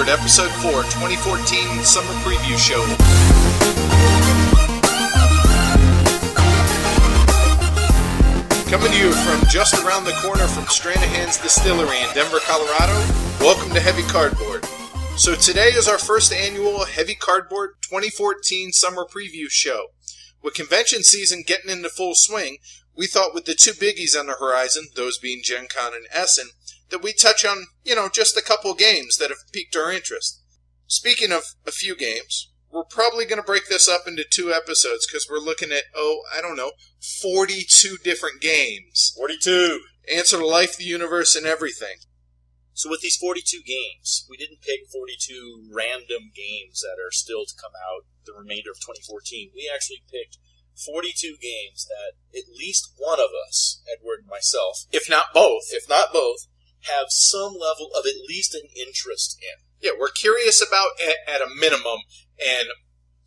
Cardboard, Episode 4, 2014 Summer Preview Show. Coming to you from just around the corner from Stranahan's Distillery in Denver, Colorado, welcome to Heavy Cardboard. So today is our first annual Heavy Cardboard 2014 Summer Preview Show. With convention season getting into full swing, we thought with the two biggies on the horizon, those being Gen Con and Essen, that we touch on, just a couple games that have piqued our interest. Speaking of a few games, we're probably going to break this up into two episodes because we're looking at, 42 different games. 42! Answer to life, the universe, and everything. So with these 42 games, we didn't pick 42 random games that are still to come out the remainder of 2014. We actually picked 42 games that at least one of us, Edward and myself, if not both, have some level of at least an interest in. Yeah, we're curious about at a minimum, and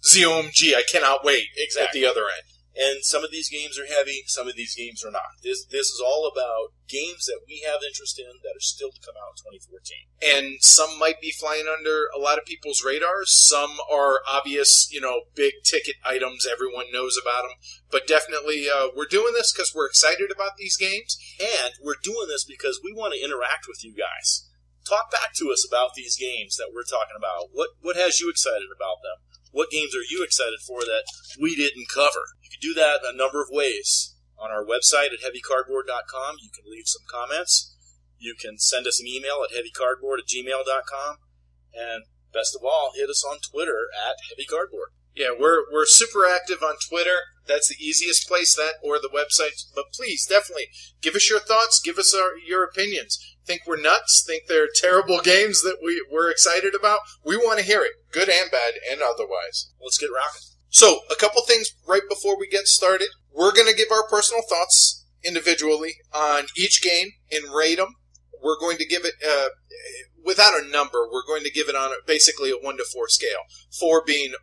ZOMG, I cannot wait at the other end. And some of these games are heavy, some of these games are not. This is all about games that we have interest in that are still to come out in 2014. And some might be flying under a lot of people's radars. Some are obvious, big ticket items. Everyone knows about them. But definitely, we're doing this because we're excited about these games. And we're doing this because we want to interact with you guys. Talk back to us about these games that we're talking about. What has you excited about them? What games are you excited for that we didn't cover? You can do that a number of ways. On our website at heavycardboard.com, you can leave some comments. You can send us an email at heavycardboard@gmail.com. And best of all, hit us on Twitter at heavycardboard. Yeah, we're super active on Twitter. That's the easiest place, that or the website. But please, definitely, give us your thoughts. Give us your opinions. Think we're nuts? Think they're terrible games that we're excited about? We want to hear it, good and bad and otherwise. Let's get rocking. So, a couple things right before we get started. We're going to give our personal thoughts individually on each game and rate them. We're going to give it, without a number, we're going to give it on basically a 1 to 4 scale. 4 being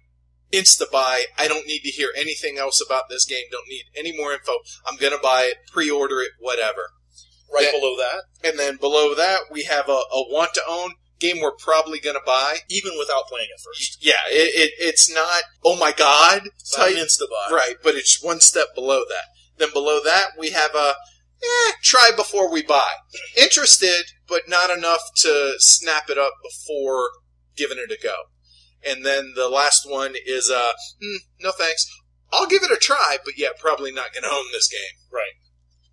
insta-buy. I don't need to hear anything else about this game. Don't need any more info. I'm going to buy it, pre-order it, whatever. Below that. And then below that, we have a want-to-own game we're probably going to buy. Even without playing it first. Yeah, it's not, oh my god. It's not an insta-buy. Right, but it's one step below that. Then below that, we have a, try before we buy. Interested, but not enough to snap it up before giving it a go. And then the last one is, no thanks. I'll give it a try, but yeah, probably not going to own this game. Right.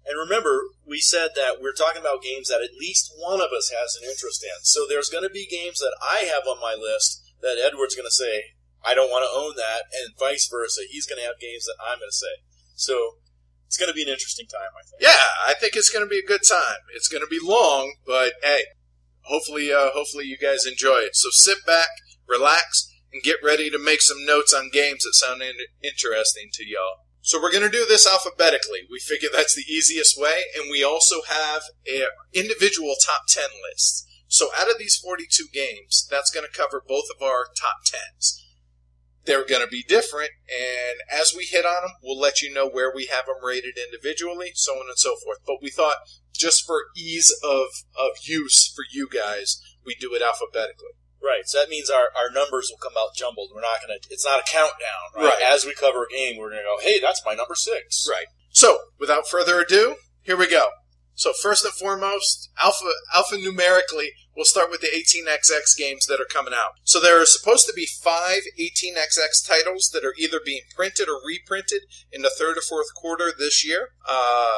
And remember, we said that we're talking about games that at least one of us has an interest in. So there's going to be games that I have on my list that Edward's going to say, I don't want to own that, and vice versa. He's going to have games that I'm going to say. So it's going to be an interesting time, I think. Yeah, I think it's going to be a good time. It's going to be long, but hey, hopefully you guys enjoy it. So sit back, relax, and get ready to make some notes on games that sound interesting to y'all. So we're going to do this alphabetically. We figure that's the easiest way, and we also have an individual top 10 list. So out of these 42 games, that's going to cover both of our top 10s. They're going to be different, and as we hit on them, we'll let you know where we have them rated individually, so on and so forth. But we thought, just for ease of use for you guys, we do it alphabetically. Right, so that means our numbers will come out jumbled. We're not going to, it's not a countdown, right? As we cover a game, we're going to go, hey, that's my number 6. Right. So, without further ado, here we go. So, first and foremost, alphanumerically, we'll start with the 18XX games that are coming out. So, there are supposed to be 5 18XX titles that are either being printed or reprinted in the 3rd or 4th quarter this year.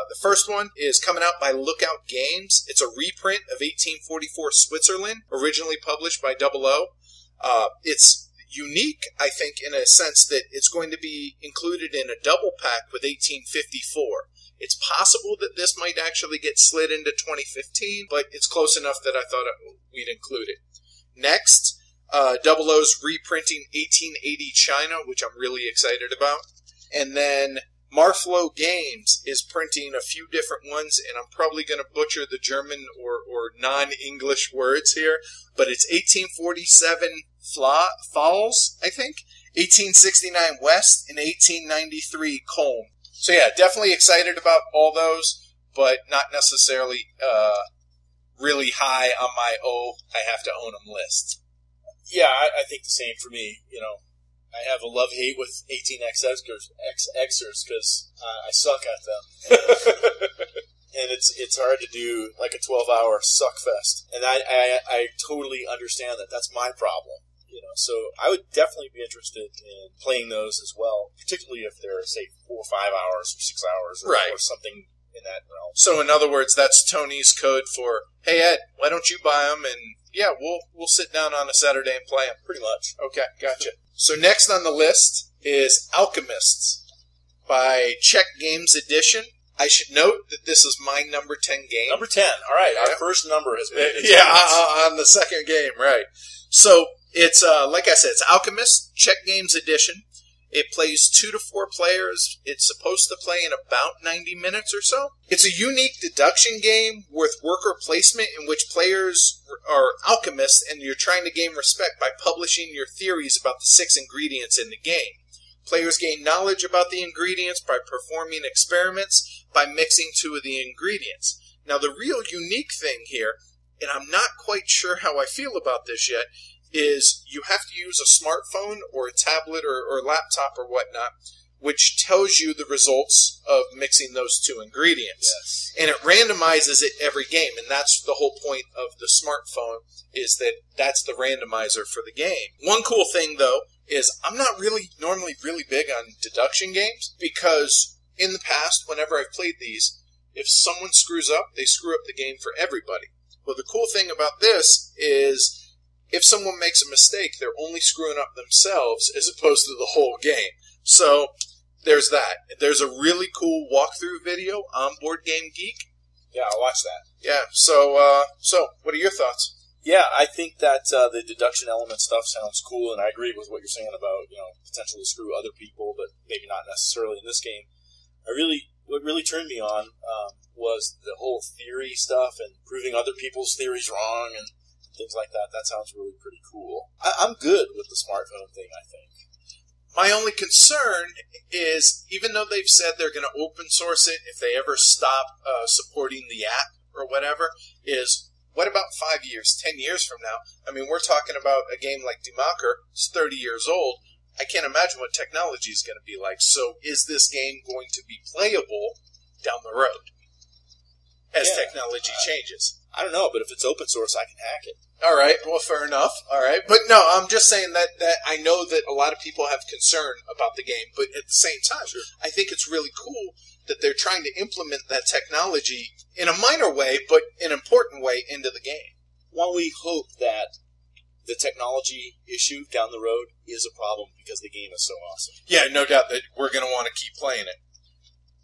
The first one is coming out by Lookout Games. It's a reprint of 1844 Switzerland, originally published by 00. It's unique, I think, in a sense that it's going to be included in a double pack with 1854. It's possible that this might actually get slid into 2015, but it's close enough that I thought we'd include it. Next, 00's reprinting 1880 China, which I'm really excited about. And then Marflow Games is printing a few different ones, and I'm probably going to butcher the German or non-English words here, but it's 1847 Falls, I think, 1869 West, and 1893 Colm. So yeah, definitely excited about all those, but not necessarily really high on my I have to own them list. Yeah, I think the same for me. I have a love-hate with 18xxers because I suck at them. And it's hard to do like a 12-hour suck fest. And I totally understand that. That's my problem. So I would definitely be interested in playing those as well, particularly if they're, say, 4 or 5 hours or 6 hours or something in that realm. So in other words, that's Tony's code for, hey, Ed, why don't you buy them? And yeah, we'll sit down on a Saturday and play them. Pretty much. Okay, gotcha. So next on the list is Alchemist by Czech Games Edition. I should note that this is my number 10 game. Number 10. All right. Our first number has been on the second game, right. So it's, like I said, it's Alchemist, Czech Games Edition. It plays 2 to 4 players. It's supposed to play in about 90 minutes or so. It's a unique deduction game with worker placement in which players are alchemists and you're trying to gain respect by publishing your theories about the 6 ingredients in the game. Players gain knowledge about the ingredients by performing experiments by mixing 2 of the ingredients. Now, the real unique thing here, and I'm not quite sure how I feel about this yet, is you have to use a smartphone or a tablet or laptop or whatnot, which tells you the results of mixing those 2 ingredients. Yes. And it randomizes it every game, and that's the whole point of the smartphone, is that that's the randomizer for the game. One cool thing, though, is I'm not normally really big on deduction games, because in the past, whenever I've played these, if someone screws up, they screw up the game for everybody. Well, the cool thing about this is if someone makes a mistake, they're only screwing up themselves as opposed to the whole game. So there's that. There's a really cool walkthrough video on Board Game Geek. Yeah, I'll watch that. Yeah, so what are your thoughts? Yeah, I think that the deduction element stuff sounds cool, and I agree with what you're saying about, potential to screw other people, but maybe not necessarily in this game. What really turned me on was the whole theory stuff and proving other people's theories wrong and things like that. That sounds really pretty cool. I'm good with the smartphone thing, I think. My only concern is, even though they've said they're going to open source it if they ever stop supporting the app or whatever, is what about 5 years, 10 years from now? I mean, we're talking about a game like Democker. It's 30 years old. I can't imagine what technology is going to be like. So is this game going to be playable down the road as technology changes? I don't know, but if it's open source, I can hack it. All right, well, fair enough. All right, but no, I'm just saying that I know that a lot of people have concern about the game, but at the same time, I think it's really cool that they're trying to implement that technology in a minor way, but an important way into the game. Well, we hope that the technology issue down the road is a problem because the game is so awesome. Yeah, no doubt that we're going to want to keep playing it.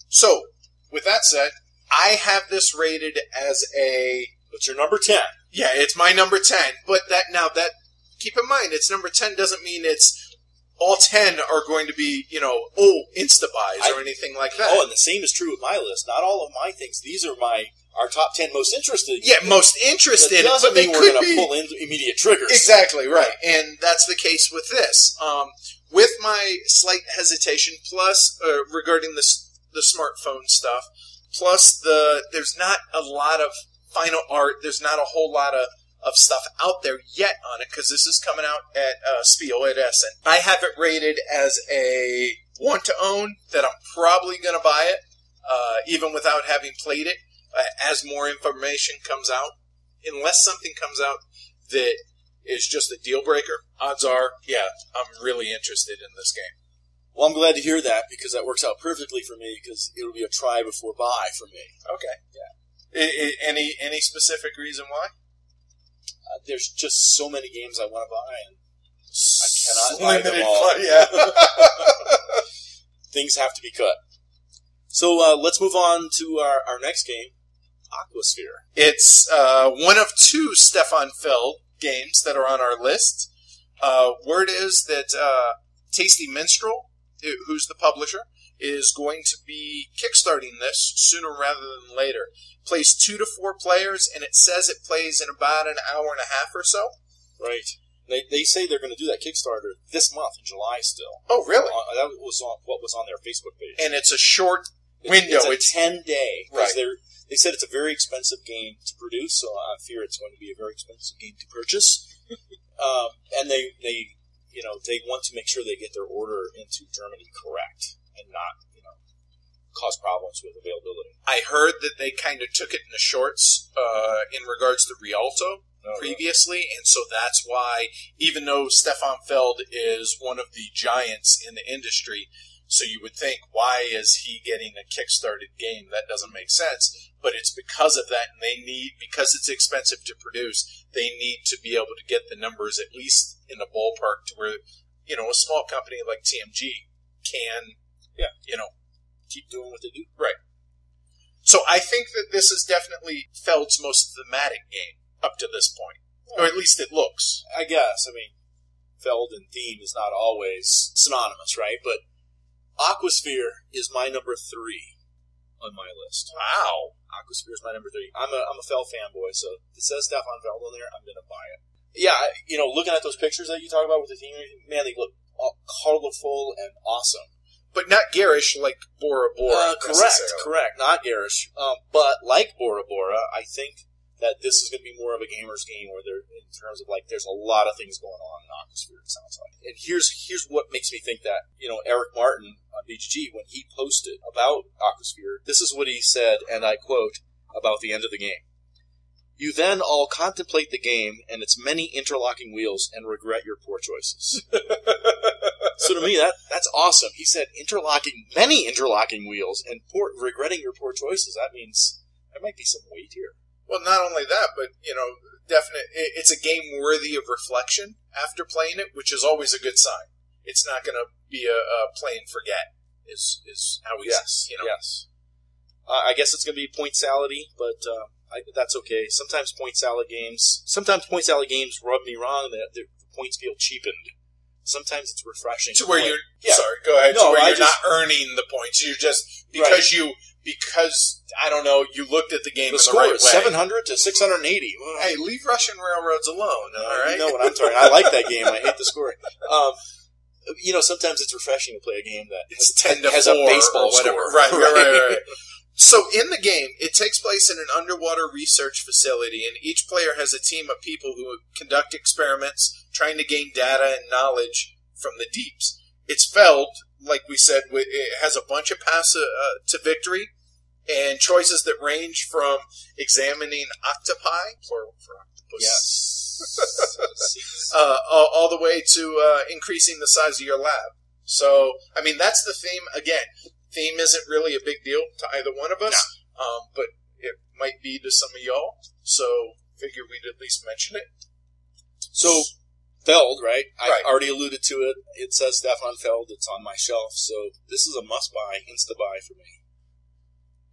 So, with that said, I have this rated as a... What's your number 10? Yeah, it's my number 10. But keep in mind, it's number 10 doesn't mean it's all 10 are going to be, insta-buys or anything like that. Oh, and the same is true with my list. Not all of my things. These are our top 10 most interested. Yeah, most interested. That doesn't mean we're going to pull in immediate triggers. Exactly, right. And that's the case with this. With my slight hesitation, plus regarding the smartphone stuff, plus there's not a lot of final art. There's not a whole lot of stuff out there yet on it, because this is coming out at Spiel at Essen. I have it rated as a want to own, that I'm probably going to buy it, even without having played it, as more information comes out. Unless something comes out that is just a deal breaker, odds are, I'm really interested in this game. Well, I'm glad to hear that, because that works out perfectly for me, because it'll be a try before buy for me. Okay. Yeah. Any specific reason why? There's just so many games I want to buy, and I cannot buy them all. Yeah. Things have to be cut. So let's move on to our next game, AquaSphere. It's one of 2 Stefan Feld games that are on our list. Word is that Tasty Minstrel, who's the publisher, is going to be kickstarting this sooner rather than later. Plays 2 to 4 players, and it says it plays in about an hour and a half or so. Right. They say they're going to do that Kickstarter this month in July still. Oh, really? That was what was on their Facebook page. And it's a short window. It's a 10-day. Right. They said it's a very expensive game to produce, so I fear it's going to be a very expensive game to purchase. And they want to make sure they get their order into Germany correct and not, cause problems with availability. I heard that they kind of took it in the shorts in regards to Rialto previously, and so that's why, even though Stefan Feld is one of the giants in the industry, so you would think, why is he getting a kickstarted game? That doesn't make sense. But it's because of that, and because it's expensive to produce, they need to be able to get the numbers at least in the ballpark to where, a small company like TMG can, keep doing what they do. Right. So I think that this is definitely Feld's most thematic game up to this point. Or at least it looks. I guess. Feld and theme is not always synonymous, right? But AquaSphere is my number 3 on my list. Wow. AquaSphere is my number 3. I'm a Feld fanboy, so if it says Stefan Feld on there, I'm going to buy it. Yeah, looking at those pictures that you talk about with the theme, man, they look all colorful and awesome. But not garish like Bora Bora. Correct. Not garish. But like Bora Bora, I think that this is going to be more of a gamer's game where in terms of there's a lot of things going on in AquaSphere, it sounds like. And here's what makes me think that, Eric Martin on BGG, when he posted about AquaSphere, this is what he said, and I quote, about the end of the game. You then all contemplate the game and its many interlocking wheels and regret your poor choices. So to me, that's awesome. He said many interlocking wheels and regretting your poor choices. That means there might be some weight here. Well, not only that, but, it's a game worthy of reflection after playing it, which is always a good sign. It's not going to be a play and forget, is how we see it. Yes. I guess it's going to be point salad-y, but that's okay. Sometimes point salad games rub me wrong. The points feel cheapened. Sometimes it's refreshing. To where sorry, go ahead. No, you're not earning the points. You're just, because, I don't know, you looked at the game in the right way. The score is 700 to 680. Well, hey, leave Russian railroads alone, all right? You know what I'm talking about. I like that game. I hate the scoring. Sometimes it's refreshing to play a game that has a baseball score. Right. So in the game, it takes place in an underwater research facility, and each player has a team of people who conduct experiments, trying to gain data and knowledge from the deeps. It's Feld, like we said, it has a bunch of paths to victory, and choices that range from examining octopi, plural for octopus, all the way to increasing the size of your lab. So, that's the theme. Again, theme isn't really a big deal to either one of us, but it might be to some of y'all, so figure we'd at least mention it. So, Feld, right? I already alluded to it. It says Stefan Feld. It's on my shelf, so this is a must-buy, insta-buy for me.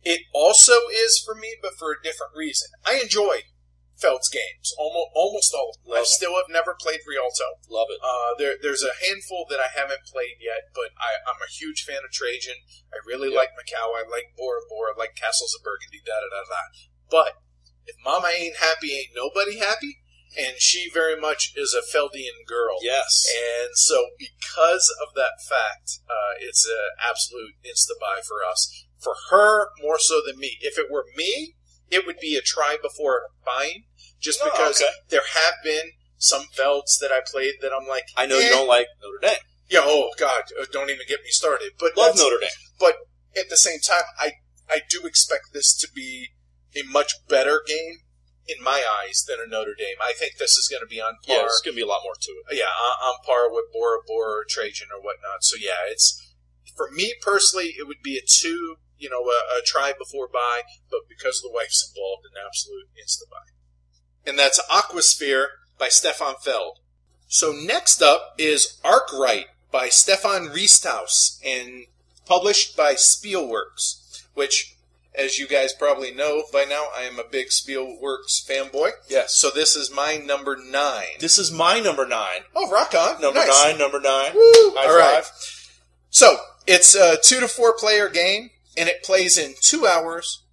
It also is for me, but for a different reason. I enjoy Feld's games, almost all of them. I still have never played Rialto. Love it. There's a handful that I haven't played yet, but I'm a huge fan of Trajan. I really like Macau. I like Bora Bora. I like Castles of Burgundy. But if Mama ain't happy, ain't nobody happy. And she very much is a Feldian girl. Yes. And so because of that fact, it's an absolute insta-buy for us. For her, more so than me. If it were me, it would be a try before buying. Just because there have been some Felds that I played that I'm like, I know you don't like Notre Dame. Yeah, oh God, don't even get me started. But love Notre Dame. But at the same time, I do expect this to be a much better game in my eyes than a Notre Dame. I think this is going to be on par. Yeah, there's going to be a lot more to it. Yeah, on par with Bora Bora or Trajan or whatnot. So yeah, it's for me personally, it would be a try before buy, but because the wife's involved, an absolute insta-buy. And that's AquaSphere by Stefan Feld. So next up is Arkwright by Stefan Riestaus and published by Spielworks, which, as you guys probably know by now, I am a big Spielworks fanboy. Yes. So this is my number 9. This is my number 9. Oh, rock on. Number nice. 9. Woo! High All right. five. So it's a 2 to 4 player game, and it plays in 2 hours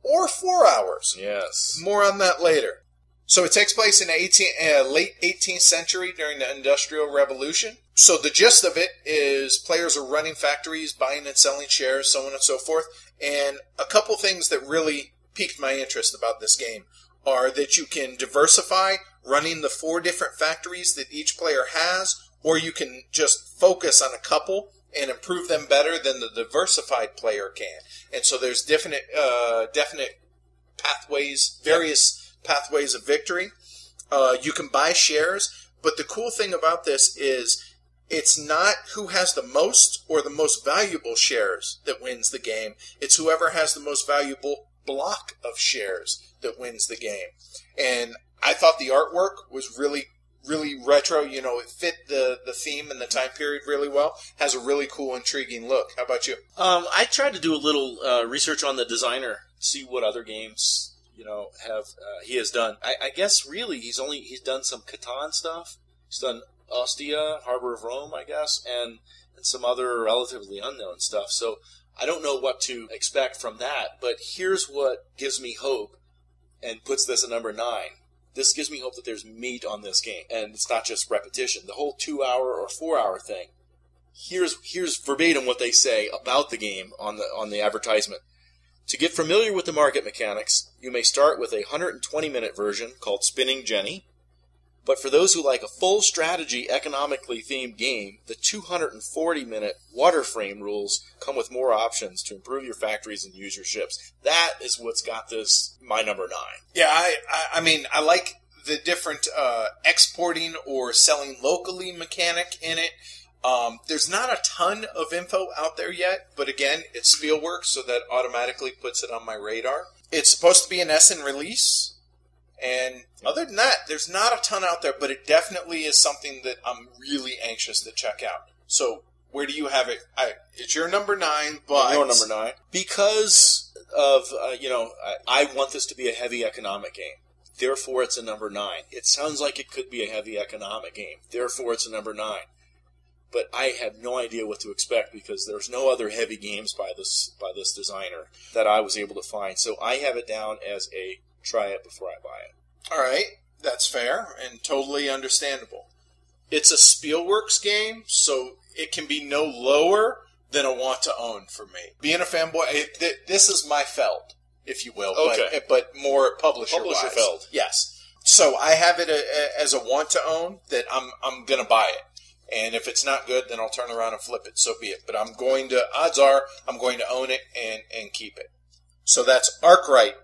or 4 hours. Yes. More on that later. So it takes place in the late 18th century during the Industrial Revolution. So the gist of it is players are running factories, buying and selling shares, so on and so forth. And a couple things that really piqued my interest about this game are that you can diversify running the 4 different factories that each player has, or you can just focus on a couple and improve them better than the diversified player can. And so there's definite pathways, various pathways of victory. You can buy shares, but the cool thing about this is it's not who has the most or the most valuable shares that wins the game. It's whoever has the most valuable block of shares that wins the game. And I thought the artwork was really, really retro. You know, it fit the theme and the time period really well. Has a really cool, intriguing look. How about you? I tried to do a little research on the designer, see what other games he has done. I guess really he's done some Catan stuff. He's done Ostia, Harbor of Rome, I guess, and some other relatively unknown stuff. So I don't know what to expect from that. But here's what gives me hope and puts this at number 9. This gives me hope that there's meat on this game, and it's not just repetition. The whole 2-hour or 4-hour thing. Here's verbatim what they say about the game on the advertisement. To get familiar with the market mechanics, you may start with a 120-minute version called Spinning Jenny. But for those who like a full strategy, economically themed game, the 240-minute Waterframe rules come with more options to improve your factories and use your ships. That is what's got this my number 9. Yeah, I mean, I like the different exporting or selling locally mechanic in it. There's not a ton of info out there yet, but again, it's Spielworks, so that automatically puts it on my radar. It's supposed to be an Essen release. And other than that, there's not a ton out there, but it definitely is something that I'm really anxious to check out. So, where do you have it? It's your number 9, but... Your number 9. Because of, I want this to be a heavy economic game. Therefore, it's a number 9. It sounds like it could be a heavy economic game. Therefore, it's a number 9. But I have no idea what to expect because there's no other heavy games by this designer that I was able to find. So I have it down as a try it before I buy it. All right, that's fair and totally understandable. It's a Spielworks game, so it can be no lower than a want to own for me. Being a fanboy, this is my Feld, if you will, okay. but more publisher-wise. Publisher Feld. Yes. So I have it as a want to own that I'm going to buy it. And if it's not good, then I'll turn around and flip it, so be it. But odds are, I'm going to own it and keep it. So that's Arkwright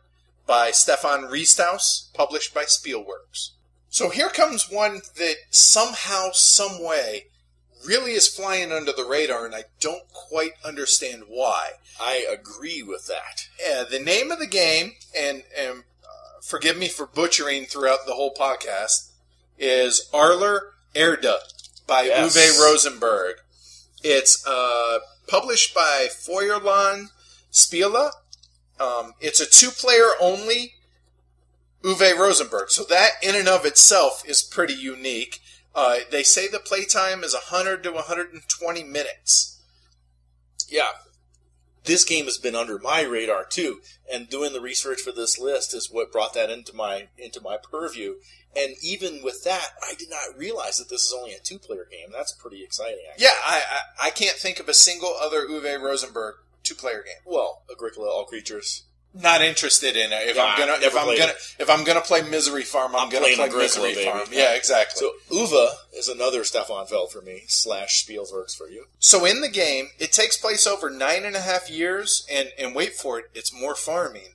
by Stefan Riesthaus, published by Spielworks. So here comes one that somehow, some way, really is flying under the radar, and I don't quite understand why. I agree with that. Yeah, the name of the game, and forgive me for butchering throughout the whole podcast, is Arler Erde by Uwe Rosenberg. It's published by Feuerland Spiele. It's a 2-player only Uwe Rosenberg. So that in and of itself is pretty unique. They say the playtime is 100 to 120 minutes. Yeah. This game has been under my radar too, and doing the research for this list is what brought that into my purview. And even with that, I did not realize that this is only a 2-player game. That's pretty exciting, actually. Yeah, I can't think of a single other Uwe Rosenberg 2-player game. Well, Agricola, All Creatures. Not interested in it. If I'm gonna play Misery Farm, I'm gonna play Misery Farm. Yeah, exactly. So Uwe is another Stefan Feld for me / Spielworks for you. So in the game, it takes place over 9.5 years, and wait for it, it's more farming.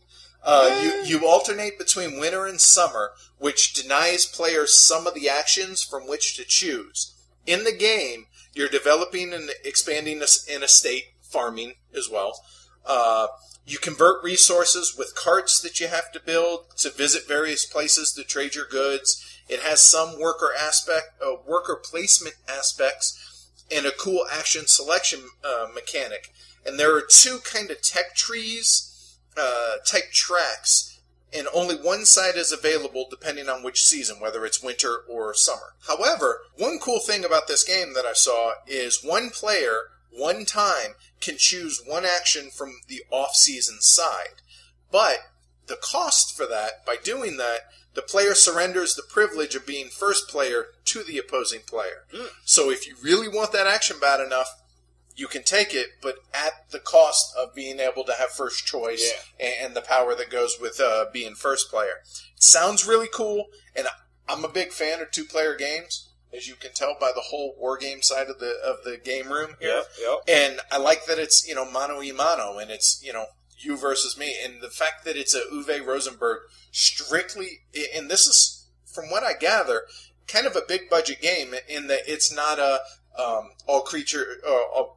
You alternate between winter and summer, which denies players some of the actions from which to choose. In the game, you're developing and expanding an estate, farming as well. You convert resources with carts that you have to build to visit various places to trade your goods. It has some worker placement aspects and a cool action selection mechanic. And there are 2 kind of tech trees, type tracks, and only one side is available depending on which season, whether it's winter or summer. However, one cool thing about this game that I saw is one player, one time, can choose one action from the off-season side. But the cost for that, by doing that, the player surrenders the privilege of being first player to the opposing player. So if you really want that action bad enough, you can take it, but at the cost of being able to have first choice and the power that goes with being first player. It sounds really cool, and I'm a big fan of 2-player games, as you can tell by the whole war game side of the game room here. Yep. And I like that it's, mano y mano, and it's, you versus me. And the fact that it's a Uwe Rosenberg strictly, and this is, from what I gather, kind of a big budget game in that it's not a all creature.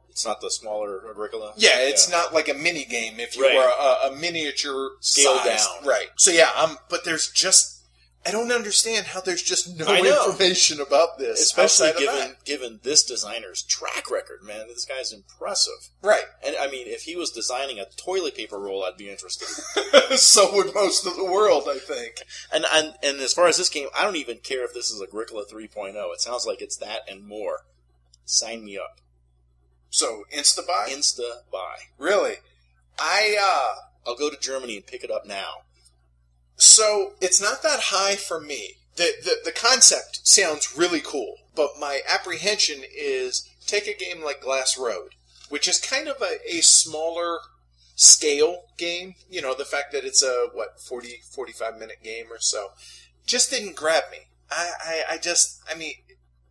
It's not the smaller Agricola. Yeah, it's not like a mini game. If you were a miniature scale size. down, right? So yeah, but there's just I don't understand how there's just no information about this, especially given this designer's track record. Man, this guy's impressive, right? And I mean, if he was designing a toilet paper roll, I'd be interested. So would most of the world, I think. And as far as this game, I don't even care if this is Agricola 3.0. It sounds like it's that and more. Sign me up. So, insta-buy? Insta-buy. Really? I'll go to Germany and pick it up now. So, it's not that high for me. The concept sounds really cool, but my apprehension is take a game like Glass Road, which is kind of a smaller scale game. The fact that it's a, 45-minute game or so, just didn't grab me.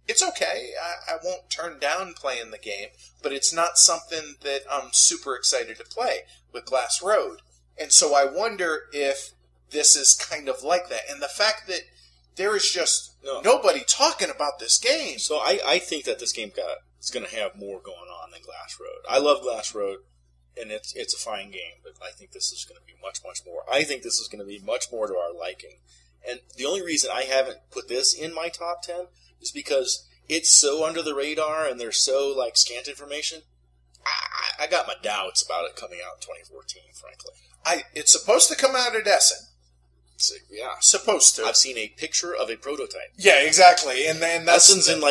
It's okay. I won't turn down playing the game, but it's not something that I'm super excited to play with Glass Road. And so I wonder if this is kind of like that. And the fact that there is just nobody talking about this game. So I think that this game is going to have more going on than Glass Road. I love Glass Road, and it's a fine game, but I think this is going to be much, much more. I think this is going to be much more to our liking. And the only reason I haven't put this in my top 10 is because it's so under the radar and there's so scant information. I got my doubts about it coming out in 2014, frankly. It's supposed to come out at Essen. So, yeah. Supposed to. I've seen a picture of a prototype. Yeah, exactly. And then that's Essen's in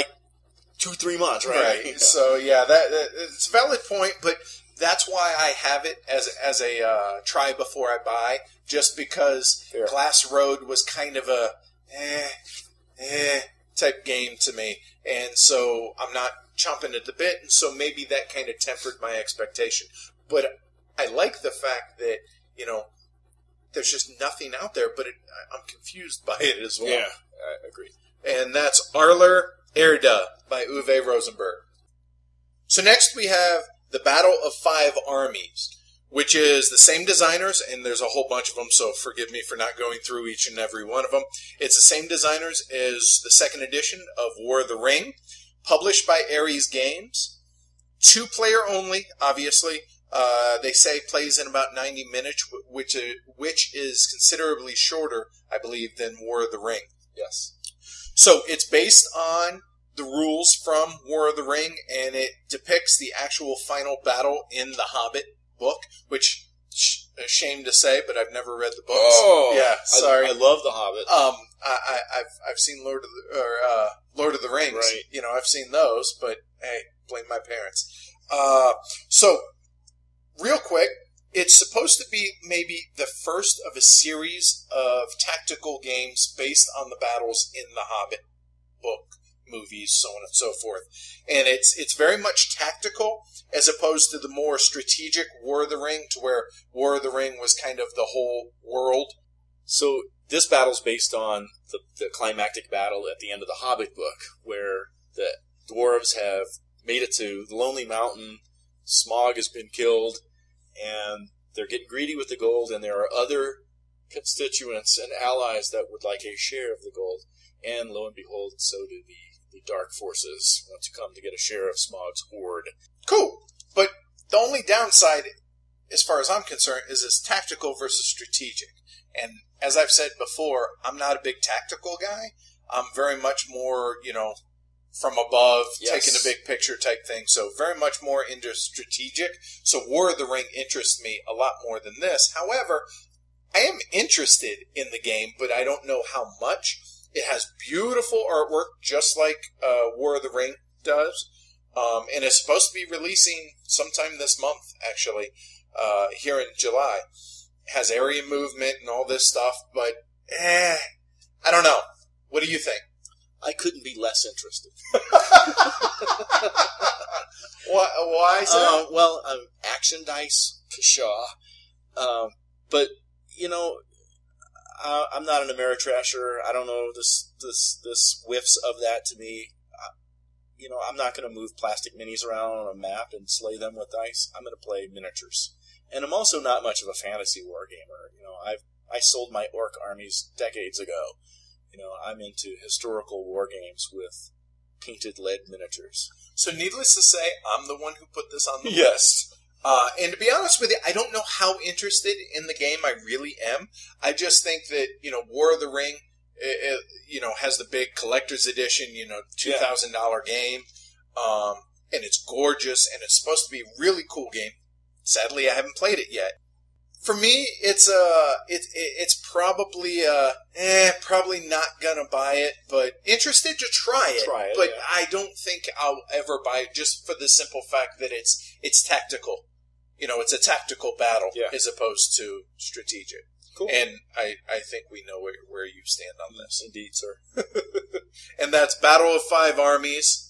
2-3 months, right? Right. So yeah, that it's a valid point, but that's why I have it as a try before I buy, just because Glass Road was kind of a type game to me, and so I'm not chomping at the bit, and so maybe that kind of tempered my expectation. But I like the fact that there's just nothing out there, but I'm confused by it as well. Yeah, I agree. And that's Arler Erde by Uwe Rosenberg. So next we have The Battle of 5 Armies, which is the same designers, and there's a whole bunch of them, so forgive me for not going through each and every one of them. It's the same designers as the second edition of War of the Ring, published by Ares Games. 2-player only, obviously. They say plays in about 90 minutes, which is considerably shorter, I believe, than War of the Ring. Yes. So it's based on the rules from War of the Ring, and it depicts the actual final battle in the Hobbit book, which, shame to say, but I've never read the books. Oh, yeah, sorry. I love the Hobbit. I've seen Lord of the Rings. Right. I've seen those, but hey, blame my parents. So, real quick, it's supposed to be maybe the first of a series of tactical games based on the battles in the Hobbit book, movies, so on and so forth. And it's very much tactical, as opposed to the more strategic War of the Ring, to where War of the Ring was kind of the whole world. So this battle's based on the climactic battle at the end of the Hobbit book, where the dwarves have made it to the Lonely Mountain, Smaug has been killed, and they're getting greedy with the gold, and there are other constituents and allies that would like a share of the gold. And lo and behold, so do the dark forces want to come to get a share of Smaug's hoard. Cool. But the only downside, as far as I'm concerned, is it's tactical versus strategic. And as I've said before, I'm not a big tactical guy. I'm very much more, from above, taking a big picture type thing. So very much more into strategic. So War of the Ring interests me a lot more than this. However, I am interested in the game, but I don't know how much. It has beautiful artwork, just like War of the Ring does. And it's supposed to be releasing sometime this month, actually, here in July. It has area movement and all this stuff, but I don't know. What do you think? I couldn't be less interested. Why is that? Well, action dice, pshaw. But, you know, I'm not an Ameritrasher. I don't know, this whiffs of that to me. You know, I'm not going to move plastic minis around on a map and slay them with dice. I'm going to play miniatures. And I'm also not much of a fantasy wargamer. You know, I sold my orc armies decades ago. You know, I'm into historical war games with painted lead miniatures. So needless to say, I'm the one who put this on the list. Yes. And to be honest with you, I don't know how interested in the game I really am. I just think that, you know, War of the Ring, you know, has the big collector's edition, you know, $2,000 game. And it's gorgeous, and it's supposed to be a really cool game. Sadly, I haven't played it yet. For me, it's probably probably not gonna buy it, but interested to try it. But yeah. I don't think I'll ever buy it just for the simple fact that it's tactical. You know, it's a tactical battle as opposed to strategic. Cool. And I think we know where you stand on this. Indeed, sir. And that's Battle of Five Armies.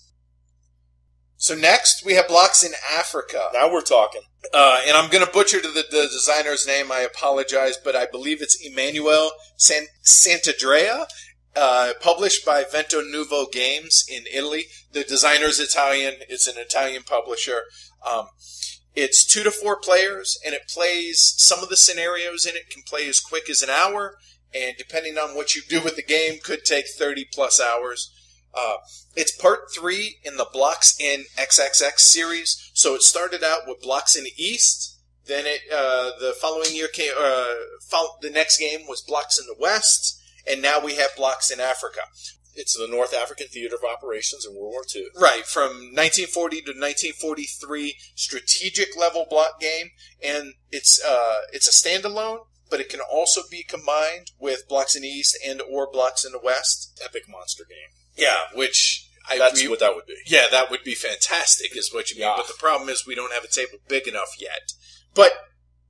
So next, we have Blocks in Afrika. Now we're talking. And I'm going to butcher the designer's name. I apologize, but I believe it's Emanuele Santandrea, published by Vento Nuovo Games in Italy. The designer's Italian. It's an Italian publisher. It's 2 to 4 players, and it plays, some of the scenarios in it can play as quick as an hour, and depending on what you do with the game, could take 30 plus hours. It's part 3 in the Blocks in XXX series. So it started out with Blocks in the East. Then the following year came, the next game was Blocks in the West. And now we have Blocks in Afrika. It's the North African Theater of Operations in World War II. Right, from 1940 to 1943, strategic level block game. And it's a standalone, but it can also be combined with Blocks in the East and or Blocks in the West. Epic monster game. Yeah, which... That's what that would be. Yeah, that would be fantastic, is what you mean. But the problem is we don't have a table big enough yet. But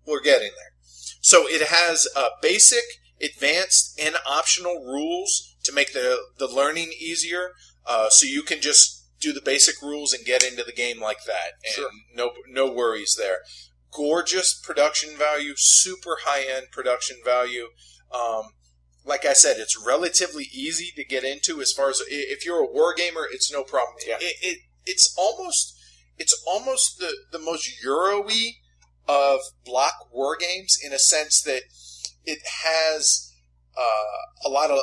we're getting there. So it has basic, advanced, and optional rules to make the learning easier. So you can just do the basic rules and get into the game like that. And sure. No worries there. Gorgeous production value, super high-end production value. Like I said, it's relatively easy to get into as far as if you're a war gamer, it's no problem. Yeah. It's almost the most Euro-y of block war games in a sense that it has a lot of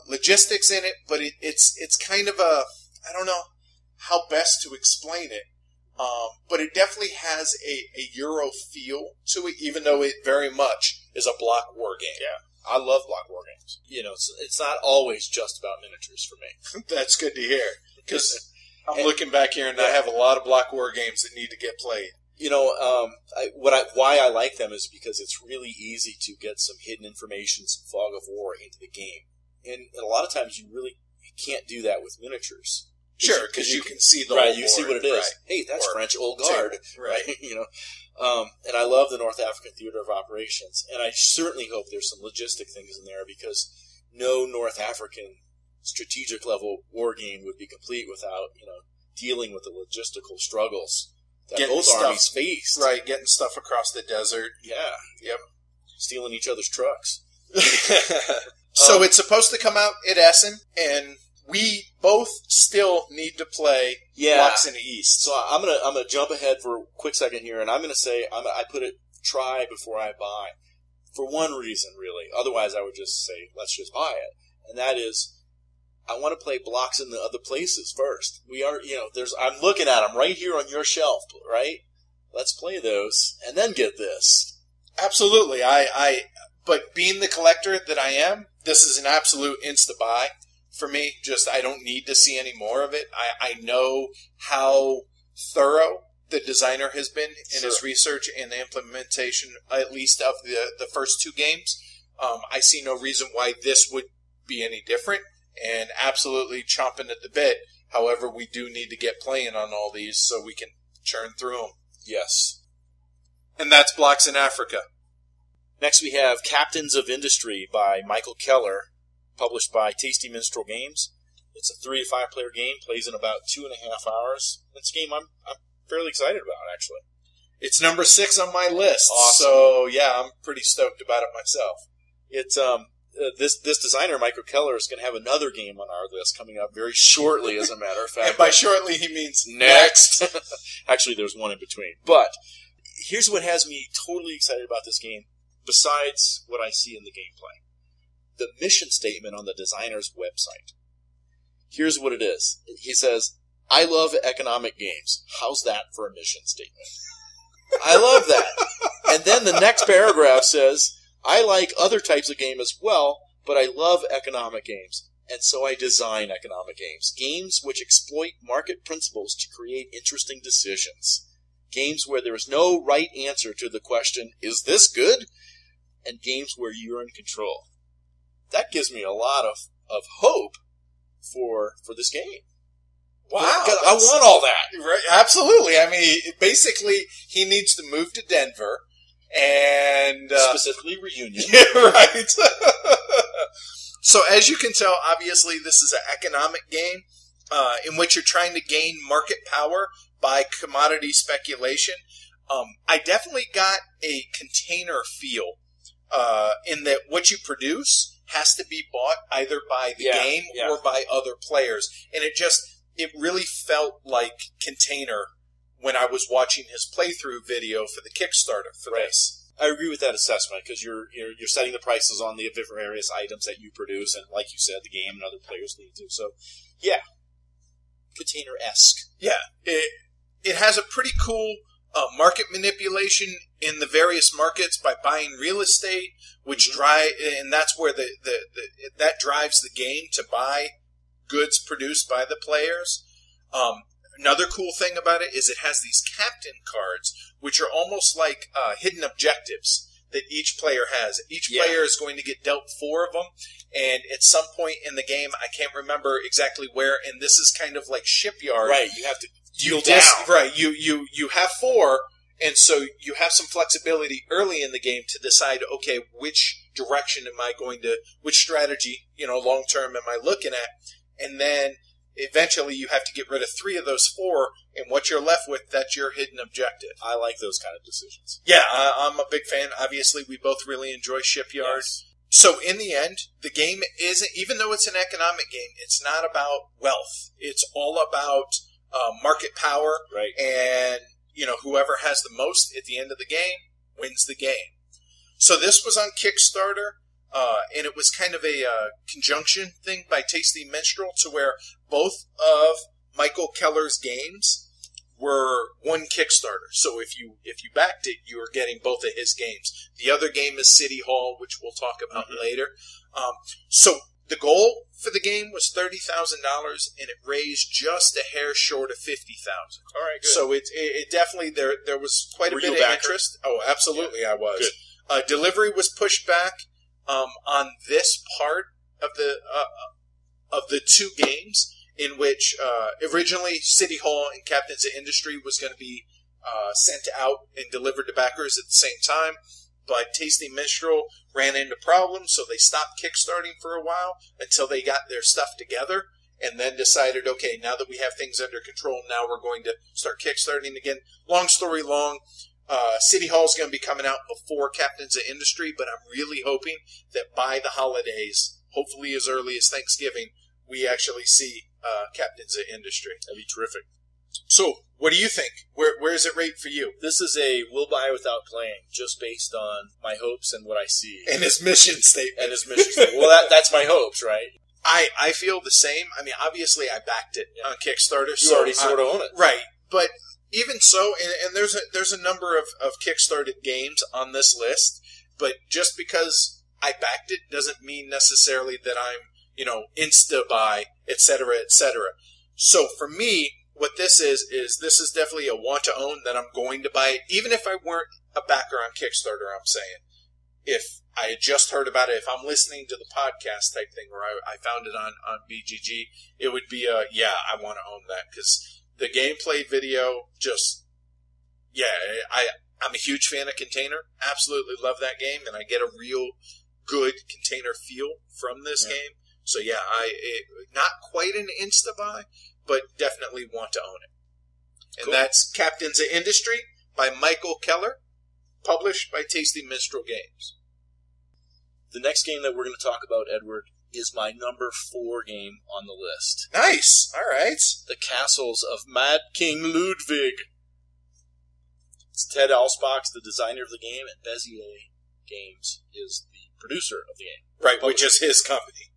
logistics in it, but it's kind of I don't know how best to explain it. But it definitely has a Euro feel to it, even though it very much is a block war game. Yeah. I love block war games. You know, it's not always just about miniatures for me. That's good to hear, because I'm looking back here and I have a lot of block war games that need to get played. You know, why I like them is because it's really easy to get some hidden information, some fog of war into the game. And a lot of times you can't do that with miniatures. Sure, because you can see the right. whole You see what it is. Right. Hey, that's French Old Guard, right? You know, and I love the North African Theater of Operations, and I certainly hope there's some logistic things in there because no North African strategic level war game would be complete without dealing with the logistical struggles that both armies faced. Right, getting stuff across the desert. Yeah. Yep. Stealing each other's trucks. So it's supposed to come out at Essen, and we both still need to play Blocks in the East. So I'm gonna jump ahead for a quick second here, and I'm gonna say I put it try before I buy, for one reason really. Otherwise, I would just say let's just buy it, and that is I want to play Blocks in the other places first. We are I'm looking at them right here on your shelf, right? Let's play those and then get this. Absolutely, but being the collector that I am, this is an absolute insta buy. For me, I don't need to see any more of it. I know how thorough the designer has been in his research and the implementation, at least of the first 2 games. I see no reason why this would be any different, and absolutely chomping at the bit. However, we do need to get playing on all these so we can churn through them. Yes. And that's Blocks in Afrika. Next we have Captains of Industry by Michael Keller, published by Tasty Minstrel Games. It's a 3 to 5 player game, plays in about 2.5 hours. It's a game I'm fairly excited about, actually. It's number 6 on my list. Awesome. So, yeah, I'm pretty stoked about it myself. It's this designer, Michael Keller, is going to have another game on our list coming up very shortly, as a matter of fact. And by shortly, he means next. Actually, there's one in between. But here's what has me totally excited about this game, besides what I see in the gameplay. The mission statement on the designer's website. Here's what it is. He says, I love economic games. How's that for a mission statement? I love that. And then the next paragraph says, I like other types of game as well, but I love economic games. And so I design economic games. Games which exploit market principles to create interesting decisions. Games where there is no right answer to the question, is this good? And games where you're in control. That gives me a lot of hope for this game. Wow. I want all that. Right, absolutely. I mean, basically, he needs to move to Denver and... specifically Reunion. Yeah, right. So, as you can tell, obviously, this is an economic game in which you're trying to gain market power by commodity speculation. I definitely got a container feel in that what you produce has to be bought either by the game or by other players. And it really felt like Container when I was watching his playthrough video for the Kickstarter for this. I agree with that assessment because you're setting the prices on the various items that you produce, and like you said, the game and other players need to. So, yeah, Container-esque. Yeah, it has a pretty cool market manipulation in the various markets by buying real estate, which and that's where that drives the game to buy goods produced by the players. Another cool thing about it is it has these captain cards, which are almost like hidden objectives that each player has. Each player is going to get dealt 4 of them, and at some point in the game, I can't remember exactly where, and this is kind of like Shipyard. Right, you have to deal down. Right, you have 4, and so you have some flexibility early in the game to decide, okay, which direction am I going to, which strategy, long term am I looking at? And then eventually you have to get rid of 3 of those 4, and what you're left with, that's your hidden objective. I like those kind of decisions. Yeah, I'm a big fan. Obviously, we both really enjoy Shipyard. Yes. So in the end, the game isn't, even though it's an economic game, it's not about wealth. It's all about market power. Right. And, whoever has the most at the end of the game wins the game. So this was on Kickstarter. And it was kind of a conjunction thing by Tasty Minstrel to where both of Michael Keller's games were one Kickstarter. So if you backed it, you were getting both of his games. The other game is City Hall, which we'll talk about later. So the goal for the game was $30,000, and it raised just a hair short of $50,000. All right, good. So it definitely there was quite a bit of interest. Oh, absolutely, I was. Good. Delivery was pushed back. On this part of the 2 games, in which originally City Hall and Captains of Industry was going to be sent out and delivered to backers at the same time, but Tasty Minstrel ran into problems, so they stopped kickstarting for a while until they got their stuff together, and then decided, okay, now that we have things under control, now we're going to start kickstarting again. Long story long, City Hall is going to be coming out before Captains of Industry, but I'm really hoping that by the holidays, hopefully as early as Thanksgiving, we actually see Captains of Industry. That'd be terrific. So, what do you think? Where is it rate for you? This is a will buy without playing, just based on my hopes and what I see. And his mission statement. Well, that's my hopes, right? I feel the same. I mean, obviously, I backed it on Kickstarter. You already sort of own it. Right, but... Even so, and there's a number of Kickstarted games on this list, but just because I backed it doesn't mean necessarily that I'm, insta-buy, et cetera, et cetera. So for me, what this is this is definitely a want-to-own that I'm going to buy it, even if I weren't a backer on Kickstarter, I'm saying. If I had just heard about it, if I'm listening to the podcast type thing, or I found it on BGG, it would be I want to own that, because... the gameplay video I'm a huge fan of Container. Absolutely love that game, and I get a real good Container feel from this game. So yeah, not quite an insta-buy, but definitely want to own it. And Cool. that's Captains of Industry by Michael Keller, published by Tasty Minstrel Games. The next game that we're going to talk about, Edward, is my number 4 game on the list. Nice. All right. The Castles of Mad King Ludwig. It's Ted Alspach, the designer of the game, and Bezier Games is the producer of the game. Right, which is his company.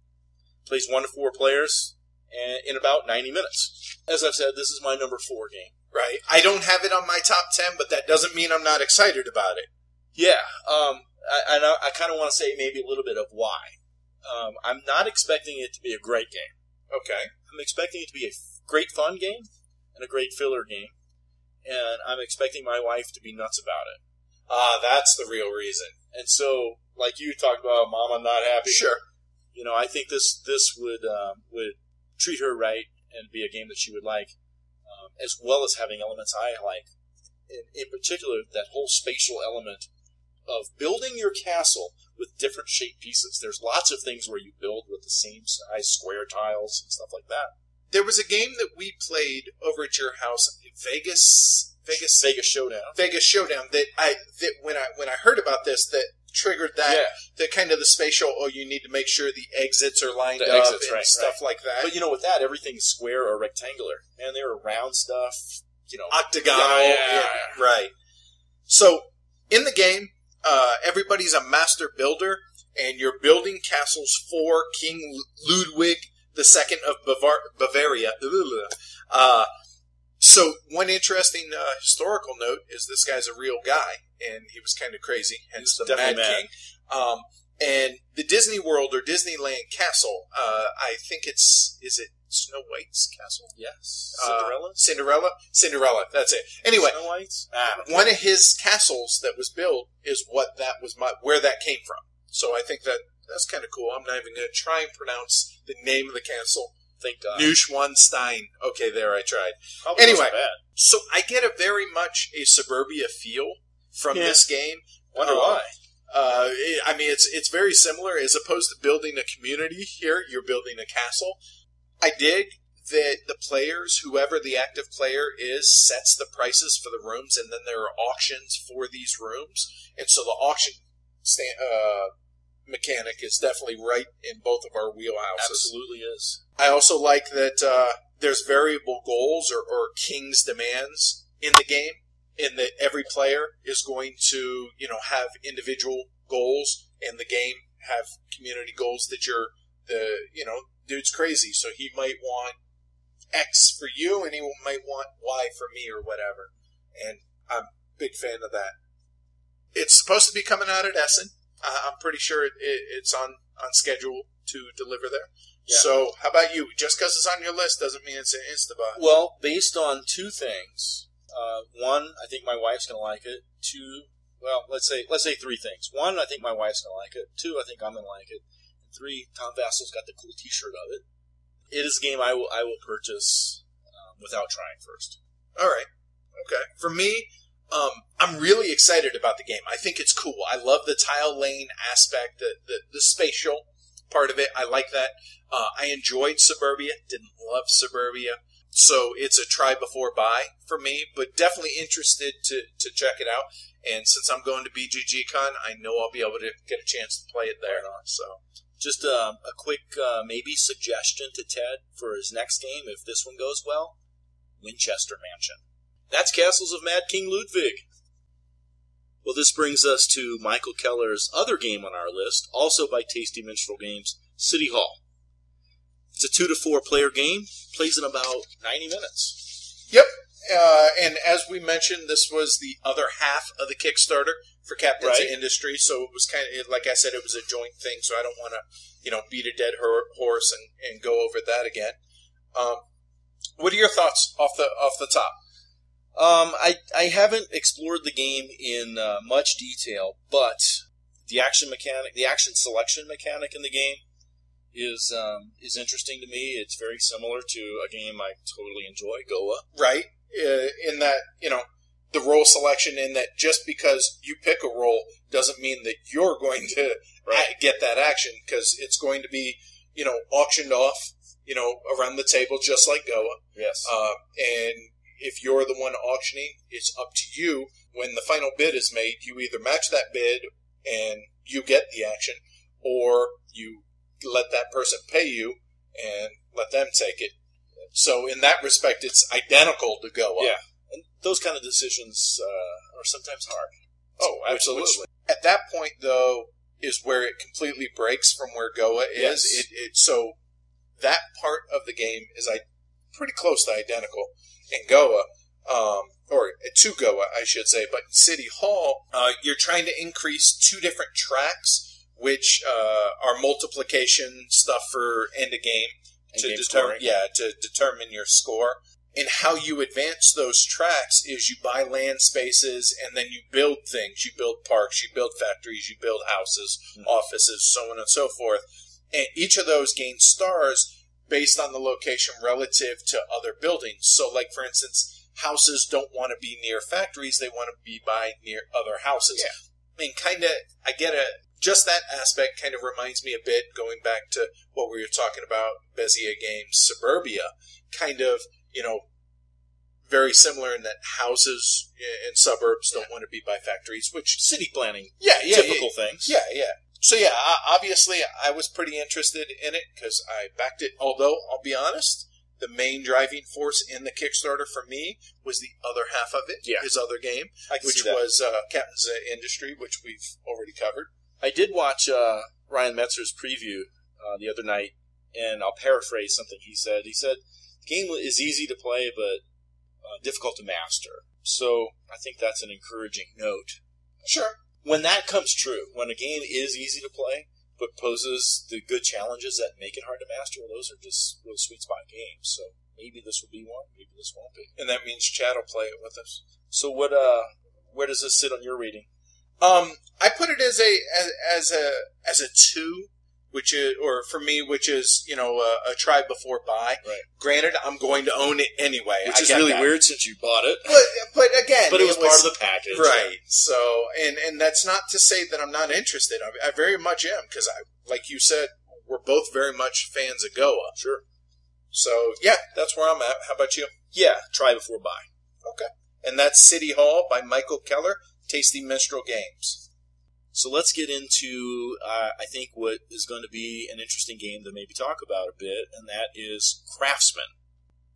Plays 1 to 4 players in about 90 minutes. As I've said, this is my number 4 game. Right. I don't have it on my top 10, but that doesn't mean I'm not excited about it. Yeah, I kind of want to say maybe a little bit of why. I'm not expecting it to be a great game. Okay. I'm expecting it to be a great fun game and a great filler game. And I'm expecting my wife to be nuts about it. That's the real reason. And so, like you talked about, Mom, I'm not happy. Sure. You know, I think this would treat her right and be a game that she would like, as well as having elements I like. In particular, that whole spatial element of building your castle with different shaped pieces. There's lots of things where you build with the same size square tiles and stuff like that. There was a game that we played over at your house, Vegas Showdown. Vegas Showdown. That when I heard about this, that triggered that the kind of the spatial. Oh, you need to make sure the exits are lined up and stuff like that. But you know, with that, everything's square or rectangular, and there are round stuff. You know, octagonal. Right. So in the game, everybody's a master builder, and you're building castles for King Ludwig II of Bavaria. So one interesting historical note is this guy's a real guy, and he was kind of crazy, hence the Mad King. And the Disney World or Disneyland castle, I think is it Snow White's castle? Yes. Cinderella, that's it. Anyway, Snow White's? One of his castles that was built is where that came from. So I think that's kind of cool. I'm not even going to try and pronounce the name of the castle. Thank God. Neuschwanstein. Okay, there, I tried. Probably anyway, wasn't bad. So I get a very much a suburbia feel from this game. Wonder why. I mean, it's very similar. As opposed to building a community here, you're building a castle. I dig that the players, whoever the active player is, sets the prices for the rooms, and then there are auctions for these rooms. And so the auction mechanic is definitely right in both of our wheelhouses. Absolutely is. I also like that there's variable goals or king's demands in the game, in that every player is going to, have individual goals, and the game have community goals that dude's crazy, so he might want X for you, and he might want Y for me, or whatever. And I'm a big fan of that. It's supposed to be coming out at Essen. I'm pretty sure it's on schedule to deliver there. Yeah. So, how about you? Just because it's on your list doesn't mean it's an insta-buy. Well, based on 2 things. 1, I think my wife's going to like it. 2, well, let's say 3 things. 1, I think my wife's going to like it. 2, I think I'm going to like it. 3, Tom Vassel's got the cool T-shirt of it. It is a game I will purchase without trying first. All right. Okay. For me, I'm really excited about the game. I think it's cool. I love the tile lane aspect, the spatial part of it. I like that. I enjoyed Suburbia. Didn't love Suburbia. So it's a try before buy for me, but definitely interested to check it out. And since I'm going to BGG-Con, I know I'll be able to get a chance to play it there. So. Just a quick maybe suggestion to Ted for his next game, if this one goes well, Winchester Mansion. That's Castles of Mad King Ludwig. Well, this brings us to Michael Keller's other game on our list, also by Tasty Minstrel Games, City Hall. It's a 2 to 4 player game, plays in about 90 minutes. Yep, and as we mentioned, this was the other half of the Kickstarter for Captains of Industry, so it was kind of, like I said, it was a joint thing, so I don't want to, beat a dead horse and go over that again. What are your thoughts off the top? I haven't explored the game in much detail, but the action selection mechanic in the game is interesting to me. It's very similar to a game I totally enjoy, Goa. Right. In that, the role selection, in that just because you pick a role doesn't mean that you're going to get that action, because it's going to be auctioned off, around the table, just like Goa. Yes. And if you're the one auctioning, it's up to you. When the final bid is made, you either match that bid and you get the action, or you let that person pay you and let them take it. So in that respect, it's identical to Goa. Yeah. And those kind of decisions are sometimes hard. Oh, absolutely. At that point, though, is where it completely breaks from where Goa is. Yes. So that part of the game is pretty close to identical in Goa, or to Goa, I should say. But in City Hall, you're trying to increase 2 different tracks, which are multiplication stuff for end of game to determine your score. And how you advance those tracks is you buy land spaces and then you build things. You build parks, you build factories, you build houses, offices, so on and so forth. And each of those gains stars based on the location relative to other buildings. So, like, for instance, houses don't want to be near factories. They want to be near other houses. Yeah. I mean, just that aspect kind of reminds me a bit, going back to what we were talking about, Bezier Games Suburbia, kind of, very similar in that houses in suburbs don't want to be by factories, which city planning, typical things. Yeah. So obviously I was pretty interested in it because I backed it. Although I'll be honest, the main driving force in the Kickstarter for me was the other half of it, his other game, which was Captain's Industry, which we've already covered. I did watch Ryan Metzer's preview the other night, and I'll paraphrase something he said. He said, the game is easy to play, but difficult to master. So I think that's an encouraging note. Sure. When that comes true, when a game is easy to play, but poses the good challenges that make it hard to master, well, those are just real sweet spot games. So maybe this will be one, maybe this won't be. And that means Chad will play it with us. So where does this sit on your reading? I put it as a 2. Which is, or for me, which is, a try before buy. Right. Granted, I'm going to own it anyway. Which is really weird since you bought it. But again, it was part of the package. Right. So, and that's not to say that I'm not interested. I very much am, because like you said, we're both very much fans of Goa. Sure. So, that's where I'm at. How about you? Yeah, try before buy. Okay. And that's City Hall by Michael Keller, Tasty Minstrel Games. So let's get into, I think, what is going to be an interesting game to maybe talk about a bit, and that is Craftsmen.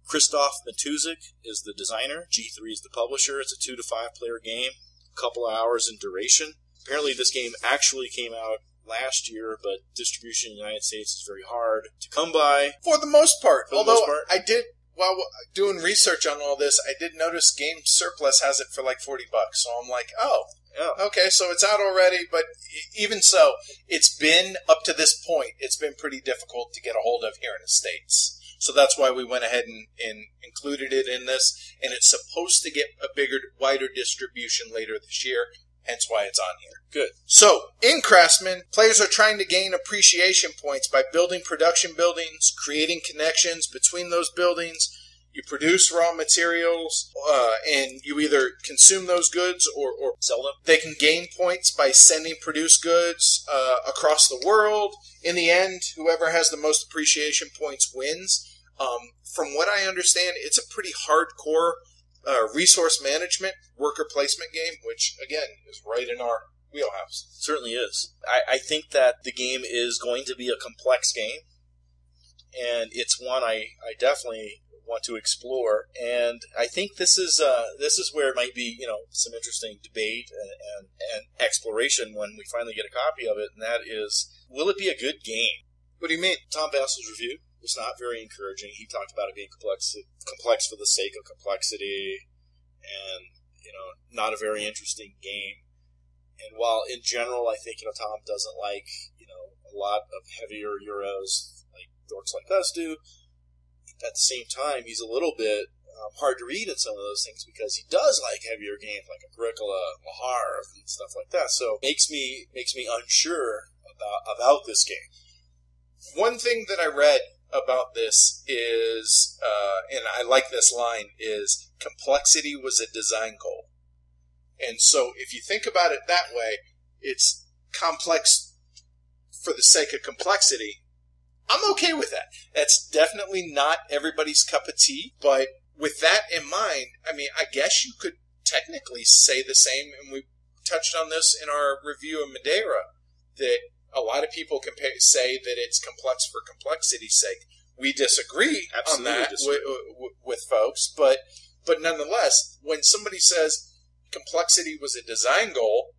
Christoph Matuzik is the designer. G3 is the publisher. It's a 2 to 5 player game, a couple of hours in duration. Apparently this game actually came out last year, but distribution in the United States is very hard to come by. For the most part. I did, while doing research on all this, I did notice Game Surplus has it for like $40. So I'm like, okay, so it's out already, but even so, it's been, up to this point, it's been pretty difficult to get a hold of here in the States. So that's why we went ahead and included it in this, and it's supposed to get a bigger, wider distribution later this year, hence why it's on here. Good. So, in Craftsmen, players are trying to gain appreciation points by building production buildings, creating connections between those buildings. You produce raw materials, and you either consume those goods or sell them. They can gain points by sending produced goods across the world. In the end, whoever has the most appreciation points wins. From what I understand, it's a pretty hardcore resource management, worker placement game, which, again, is right in our wheelhouse. Certainly is. I think that the game is going to be a complex game, and it's one I definitely want to explore, and I think this is where it might be some interesting debate and exploration when we finally get a copy of it, and that is, will it be a good game? What do you mean? Tom Basil's review was not very encouraging. He talked about it being complex for the sake of complexity, and not a very interesting game. And while in general I think Tom doesn't like a lot of heavier Euros like dorks like us do, at the same time, he's a little bit hard to read in some of those things because he does like heavier games like Agricola, Lahar, and stuff like that. So makes me unsure about this game. One thing that I read about this is, and I like this line, is complexity was a design goal. And so if you think about it that way, it's complex for the sake of complexity. I'm okay with that. That's definitely not everybody's cup of tea, but with that in mind, I mean, I guess you could technically say the same, and we touched on this in our review of Madeira, that a lot of people can say that it's complex for complexity's sake. We disagree on that with folks, but nonetheless, when somebody says complexity was a design goal,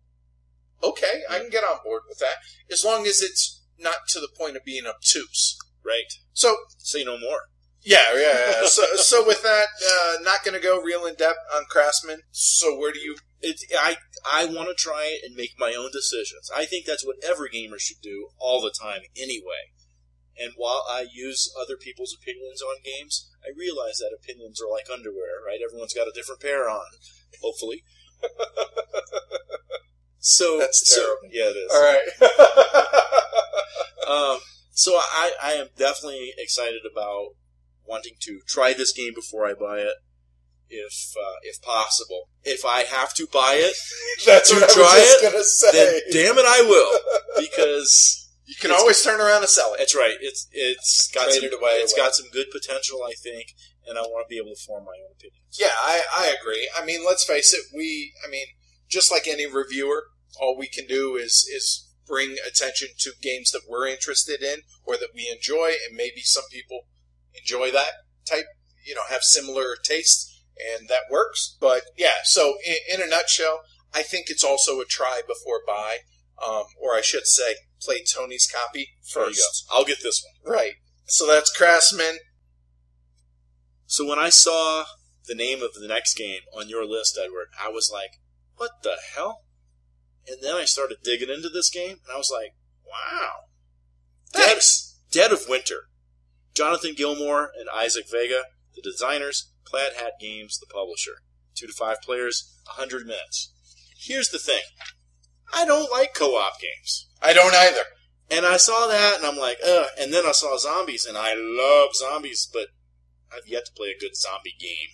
okay, I can get on board with that, as long as it's not to the point of being obtuse. Right. So, say no more. Yeah. So with that, not going to go real in depth on Craftsmen. So where do you? I want to try it and make my own decisions. I think that's what every gamer should do all the time anyway. And while I use other people's opinions on games, I realize that opinions are like underwear, right? Everyone's got a different pair on, hopefully. That's terrible. Yeah, it is. All right. So I am definitely excited about wanting to try this game before I buy it, if possible. If I have to buy it, that's what I was just going to say. Then damn it, I will, because you can always turn around and sell it. That's right. It's got some good potential, I think, and I want to be able to form my own opinions. Yeah, I agree. I mean, let's face it. Just like any reviewer, all we can do is bring attention to games that we're interested in or that we enjoy, and maybe some people enjoy that type, have similar tastes, and that works. But yeah, so in a nutshell, I think it's also a try before buy, or I should say, play Tony's copy first. There you go. I'll get this one. Right. So that's Craftsmen. So when I saw the name of the next game on your list, Edward, I was like, what the hell? And then I started digging into this game, and I was like, wow. Thanks. Dead of Winter. Jonathan Gilmour and Isaac Vega, the designers, Plaid Hat Games, the publisher. 2 to 5 players, 100 minutes. Here's the thing. I don't like co-op games. I don't either. And I saw that, and I'm like, ugh. And then I saw zombies, and I love zombies, but I've yet to play a good zombie game.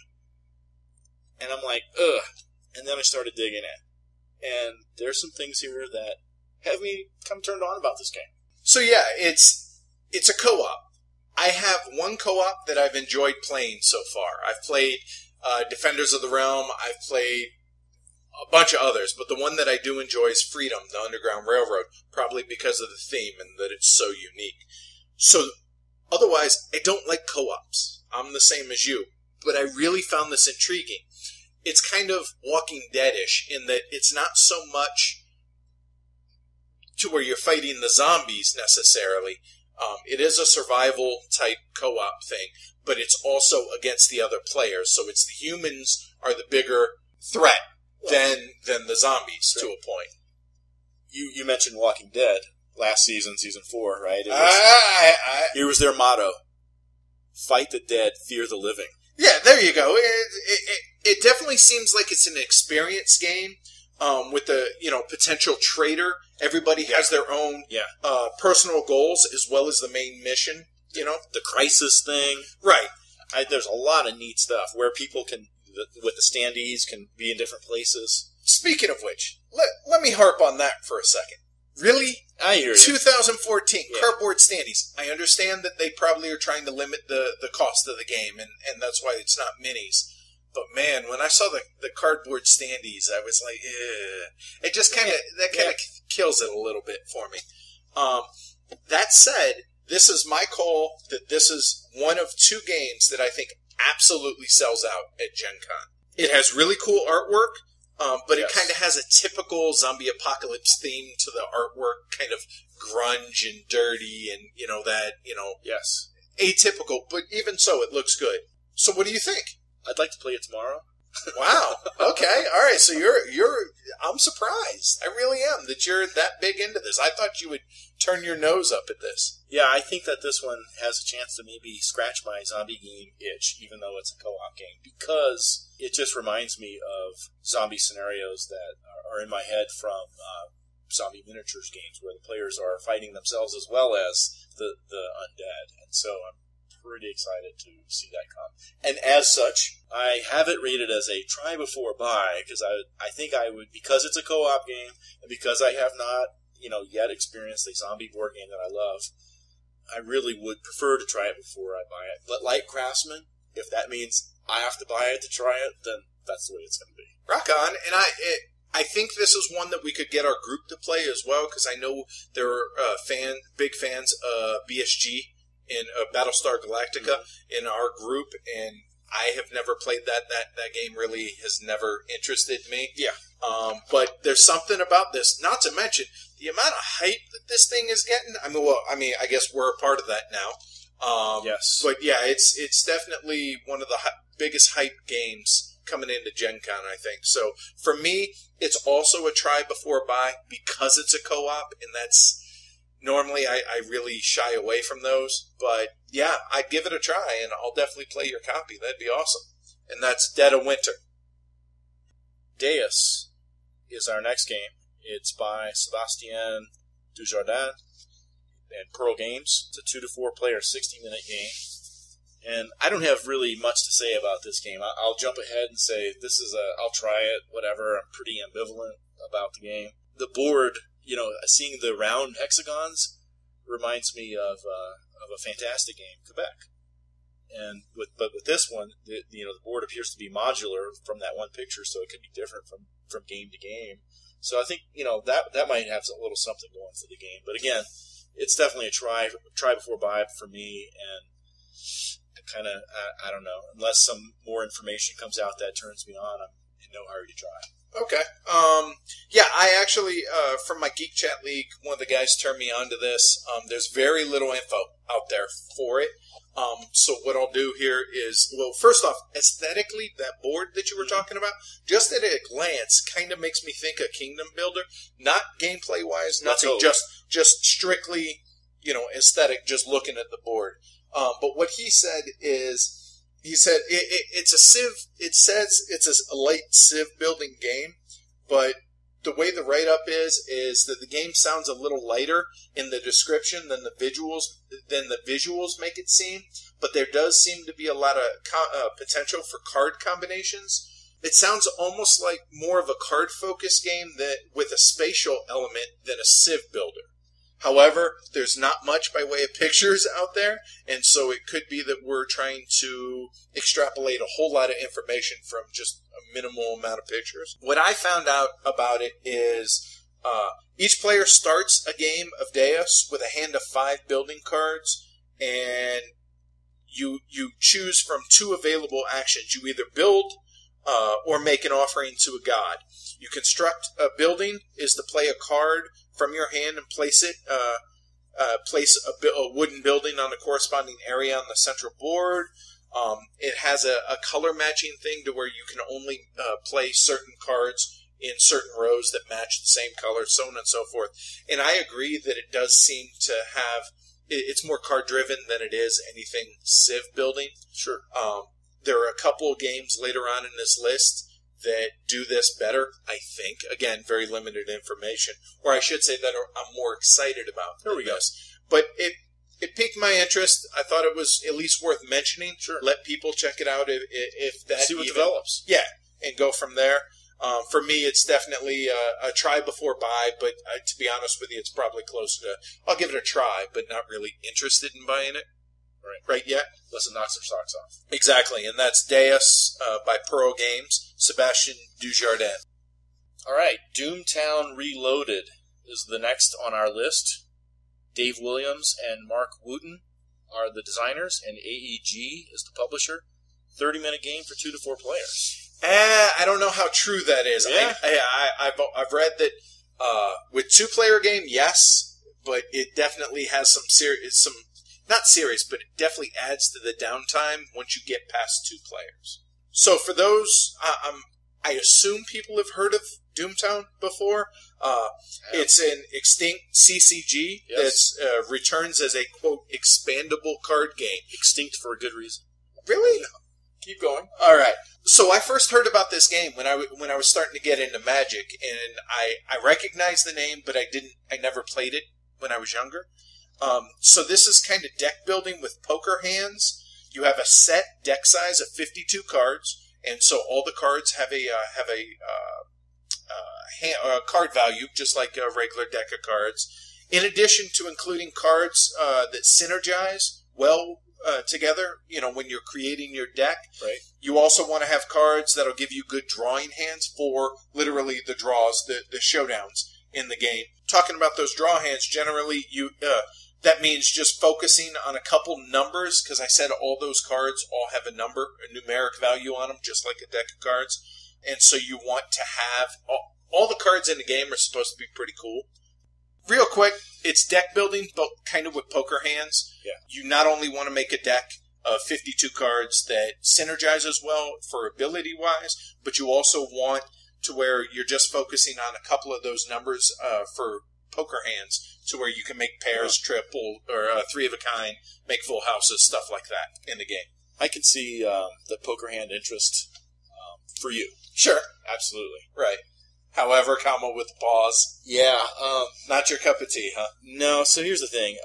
And I'm like, ugh. And then I started digging in. And there's some things here that have me kind of turned on about this game. So yeah, it's a co-op. I have one co-op that I've enjoyed playing so far. I've played Defenders of the Realm. I've played a bunch of others, but the one that I do enjoy is Freedom, the Underground Railroad, probably because of the theme and that it's so unique. So otherwise, I don't like co-ops. I'm the same as you, but I really found this intriguing. It's kind of Walking Dead-ish in that it's not so much to where you're fighting the zombies necessarily. It is a survival-type co-op thing, but it's also against the other players. So it's the humans are the bigger threat than the zombies to a point. You mentioned Walking Dead last season, season 4, right? Here was their motto: "Fight the dead, fear the living." Yeah, there you go. It definitely seems like it's an experience game with the potential traitor. Everybody has their own personal goals as well as the main mission. The crisis thing, right? There's a lot of neat stuff where people can, with the standees, can be in different places. Speaking of which, let me harp on that for a second. Really? I hear you. 2014, cardboard standees. I understand that they probably are trying to limit the cost of the game, and that's why it's not minis. But man, when I saw the cardboard standees, I was like, eh. It just kind of kills it a little bit for me. That said, this is my call that this is one of 2 games that I think absolutely sells out at Gen Con. It has really cool artwork. But it kind of has a typical zombie apocalypse theme to the artwork, kind of grunge and dirty and, Yes. Atypical, but even so, it looks good. So what do you think? I'd like to play it tomorrow. Wow. Okay. All right. So I'm surprised. I really am that you're that big into this. I thought you would turn your nose up at this. Yeah, I think that this one has a chance to maybe scratch my zombie game itch, even though it's a co-op game, because it just reminds me of zombie scenarios that are in my head from zombie miniatures games, where the players are fighting themselves as well as the undead. And so I'm pretty excited to see that come. And as such, I have it rated as a try before buy, because I think I would, because it's a co-op game, and because I have not, yet experienced a zombie board game that I love, I really would prefer to try it before I buy it. But like Craftsmen, if that means I have to buy it to try it, then that's the way it's going to be. Rock on. And I think this is one that we could get our group to play as well, because I know there are big fans of BSG in Battlestar Galactica in our group, and I have never played that. That game really has never interested me. Yeah. But there's something about this, not to mention the amount of hype that this thing is getting. I guess we're a part of that now. Yes. But yeah, it's definitely one of the biggest hype games coming into Gen Con, I think. So for me, it's also a try before buy because it's a co-op, and that's normally I really shy away from those. But yeah, I'd give it a try, and I'll definitely play your copy. That'd be awesome. And that's Dead of Winter. Deus is our next game. It's by Sébastien Dujardin and Pearl Games. It's a 2 to 4 player 60-minute game. And I don't have really much to say about this game. I'll jump ahead and say I'll try it, whatever. I'm pretty ambivalent about the game. The board, seeing the round hexagons reminds me of a fantastic game, Quebec. But with this one, the board appears to be modular from that one picture, so it could be different from game to game. So I think that might have a little something going for the game. But again, it's definitely a try before buy for me, and kind of I don't know, unless some more information comes out that turns me on, I'm in no hurry to try. Okay. Yeah, I actually, from my Geek Chat League, one of the guys turned me on to this. There's very little info out there for it. So what I'll do here is, well, first off, aesthetically, that board that you were talking about, just at a glance, kind of makes me think of Kingdom Builder. Not gameplay-wise, nothing, just strictly, aesthetic, just looking at the board. But what he said is, it's a Civ. It says it's a light Civ building game, but the way the write-up is that the game sounds a little lighter in the description than the visuals make it seem. But there does seem to be a lot of potential for card combinations. It sounds almost like more of a card-focused game with a spatial element than a Civ builder. However, there's not much by way of pictures out there, and so it could be that we're trying to extrapolate a whole lot of information from just a minimal amount of pictures. What I found out about it is each player starts a game of Deus with a hand of 5 building cards, and you choose from 2 available actions. You either build or make an offering to a god. You construct a building is to play a card from your hand and place it. Place a wooden building on the corresponding area on the central board. It has a color matching thing to where you can only play certain cards in certain rows that match the same color, so on and so forth. And I agree that it does seem to have. It's more card driven than it is anything Civ building. Sure. There are a couple of games later on in this list that do this better, I think. Again, very limited information. Or I should say that I'm more excited about. There we go. But it piqued my interest. I thought it was at least worth mentioning. Sure. Let people check it out if that see what develops. Yeah, and go from there. For me, it's definitely a try before buy, but to be honest with you, it's probably closer to, I'll give it a try, but not really interested in buying it. Right yet. Unless it knocks their socks off. Exactly, and that's Deus by Pearl Games, Sébastien Dujardin. All right, Doomtown Reloaded is the next on our list. Dave Williams and Mark Wooten are the designers, and AEG is the publisher. 30-minute game for 2 to 4 players. I don't know how true that is. Yeah. I've read that with 2-player game, yes, but it definitely has some not serious, but it definitely adds to the downtime once you get past 2 players. So for those, I assume people have heard of Doomtown before. It's an extinct CCG that returns as a, quote, expandable card game. Extinct for a good reason. Really? No. Keep going. All right. So I first heard about this game when I was starting to get into Magic, and I recognized the name, but I never played it when I was younger. So this is kind of deck building with poker hands. You have a set deck size of 52 cards, and so all the cards have a card value, just like a regular deck of cards. In addition to including cards that synergize well together, when you're creating your deck, right. You also want to have cards that'll give you good drawing hands for literally the draws, the showdowns in the game. Talking about those draw hands, generally that means just focusing on a couple numbers, because I said all those cards all have a number, a numeric value on them, just like a deck of cards. And so you want to have all the cards in the game are supposed to be pretty cool. Real quick, it's deck building, but kind of with poker hands. Yeah. You not only want to make a deck of 52 cards that synergizes well for ability-wise, but you also want to where you're just focusing on a couple of those numbers for poker hands, to where you can make pairs, triple, or three of a kind, make full houses, stuff like that in the game. I can see the poker hand interest for you. Sure. Absolutely. Right. However, with the pause. Yeah. Not your cup of tea, huh? No, so here's the thing.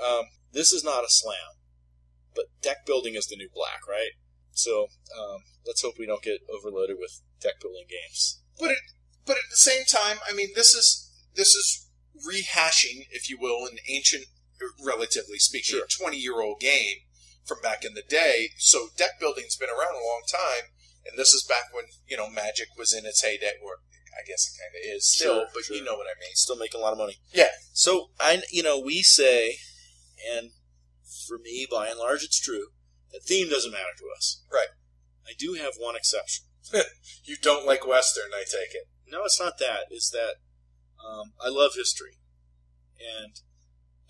This is not a slam, but deck building is the new black, right? So let's hope we don't get overloaded with deck building games. But at the same time, I mean, this is rehashing, if you will, an ancient, relatively speaking, Sure. 20-year-old game from back in the day. So deck building's been around a long time, and this is back when, Magic was in its heyday, or I guess it kind of is still, Sure, but sure. you know what I mean. Still making a lot of money. Yeah. So, we say, and for me, by and large, it's true, that theme doesn't matter to us. Right. I do have one exception. You don't like Western, I take it. No, it's not that. It's that I love history. And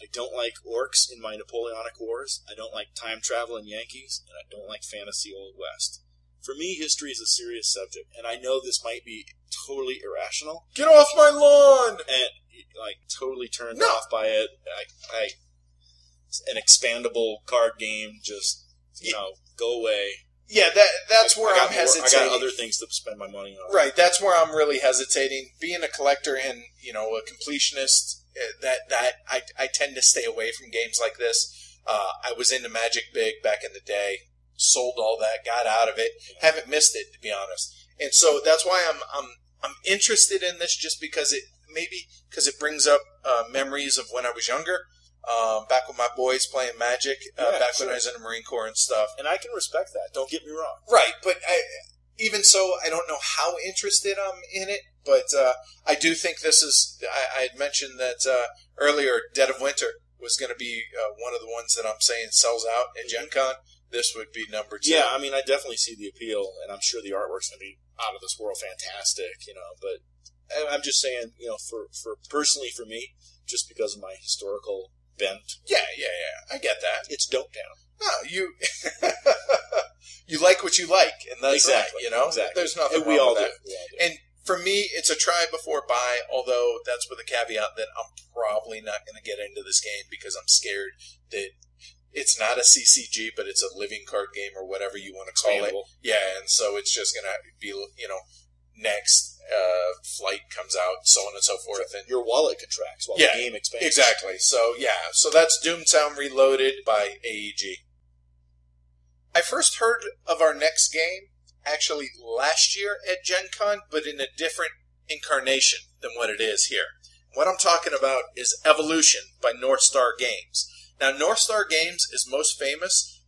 I don't like orcs in my Napoleonic Wars. I don't like time travel in Yankees. And I don't like fantasy Old West. For me, history is a serious subject. And I know this might be totally irrational. Get off my lawn! And, totally turned off by it. An expandable card game, just, go away. Yeah, that's where I'm hesitating. I got other things to spend my money on. Right, that's where I'm really hesitating. Being a collector and, a completionist, that I tend to stay away from games like this. I was into Magic big back in the day, sold all that, got out of it, haven't missed it, to be honest. And so that's why I'm interested in this, just because it brings up memories of when I was younger. Back with my boys playing Magic, when I was in the Marine Corps and stuff. And I can respect that, don't get me wrong. Right, but even so, I don't know how interested I'm in it, but I do think this is, I had mentioned that earlier, Dead of Winter was going to be one of the ones that I'm saying sells out at Gen Con. This would be number 2. Yeah, I mean, I definitely see the appeal, and I'm sure the artwork's going to be out of this world fantastic, but I'm just saying, for personally for me, just because of my historical bent. Yeah, I get that. It's Doomtown. No, you you like what you like, and that's exactly. Exactly. There's nothing and we wrong all with do. that. We all do. And for me, it's a try before buy, although that's with a caveat that I'm probably not going to get into this game because I'm scared that it's not a CCG, but it's a living card game or whatever you want to call it. Yeah, and so it's just going to be, next flight comes out, so on and so forth. And your wallet contracts while the game expands. Exactly. So that's Doomtown Reloaded by AEG. I first heard of our next game actually last year at Gen Con, but in a different incarnation than what it is here. What I'm talking about is Evolution by North Star Games. Now, North Star Games is most famous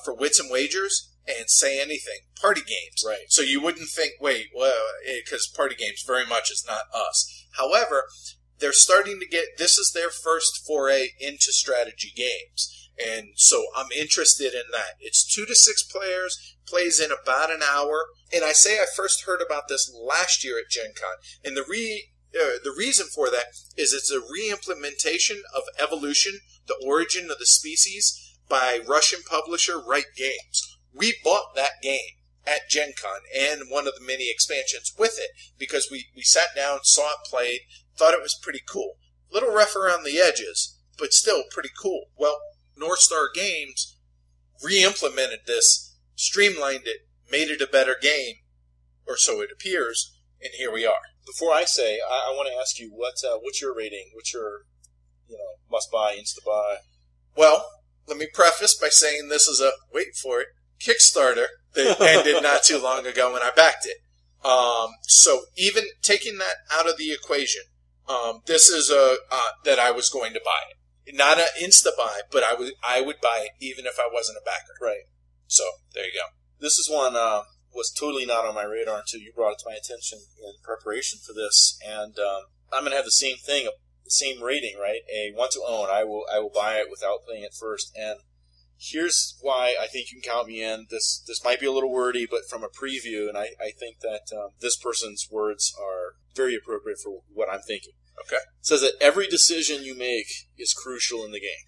for Wits and Wagers and Say Anything, party games. Right. So you wouldn't think, because party games very much is not us. However, they're starting to this is their first foray into strategy games. And so I'm interested in that. It's 2 to 6 players, plays in about an hour. And I say I first heard about this last year at Gen Con. And the reason for that is it's a re-implementation of Evolution, the origin of the species, by Russian publisher Wright Games. We bought that game at Gen Con and one of the mini expansions with it because we sat down, saw it played, thought it was pretty cool. Little rough around the edges, but still pretty cool. Well, North Star Games re-implemented this, streamlined it, made it a better game, or so it appears, and here we are. Before I say, I want to ask you, what's your rating? What's your, must-buy, insta-buy? Well, let me preface by saying this is a, wait for it, Kickstarter that ended not too long ago when I backed it. So even taking that out of the equation, This is that I was going to buy it. Not an insta-buy, but I would buy it even if I wasn't a backer. Right. So, there you go. This is one was totally not on my radar until you brought it to my attention in preparation for this. And I'm going to have the same thing, the same rating, right? A want to own. I will buy it without playing it first. And here's why I think you can count me in. This might be a little wordy, but from a preview, and I think that this person's words are very appropriate for what I'm thinking. Okay. It says that every decision you make is crucial in the game.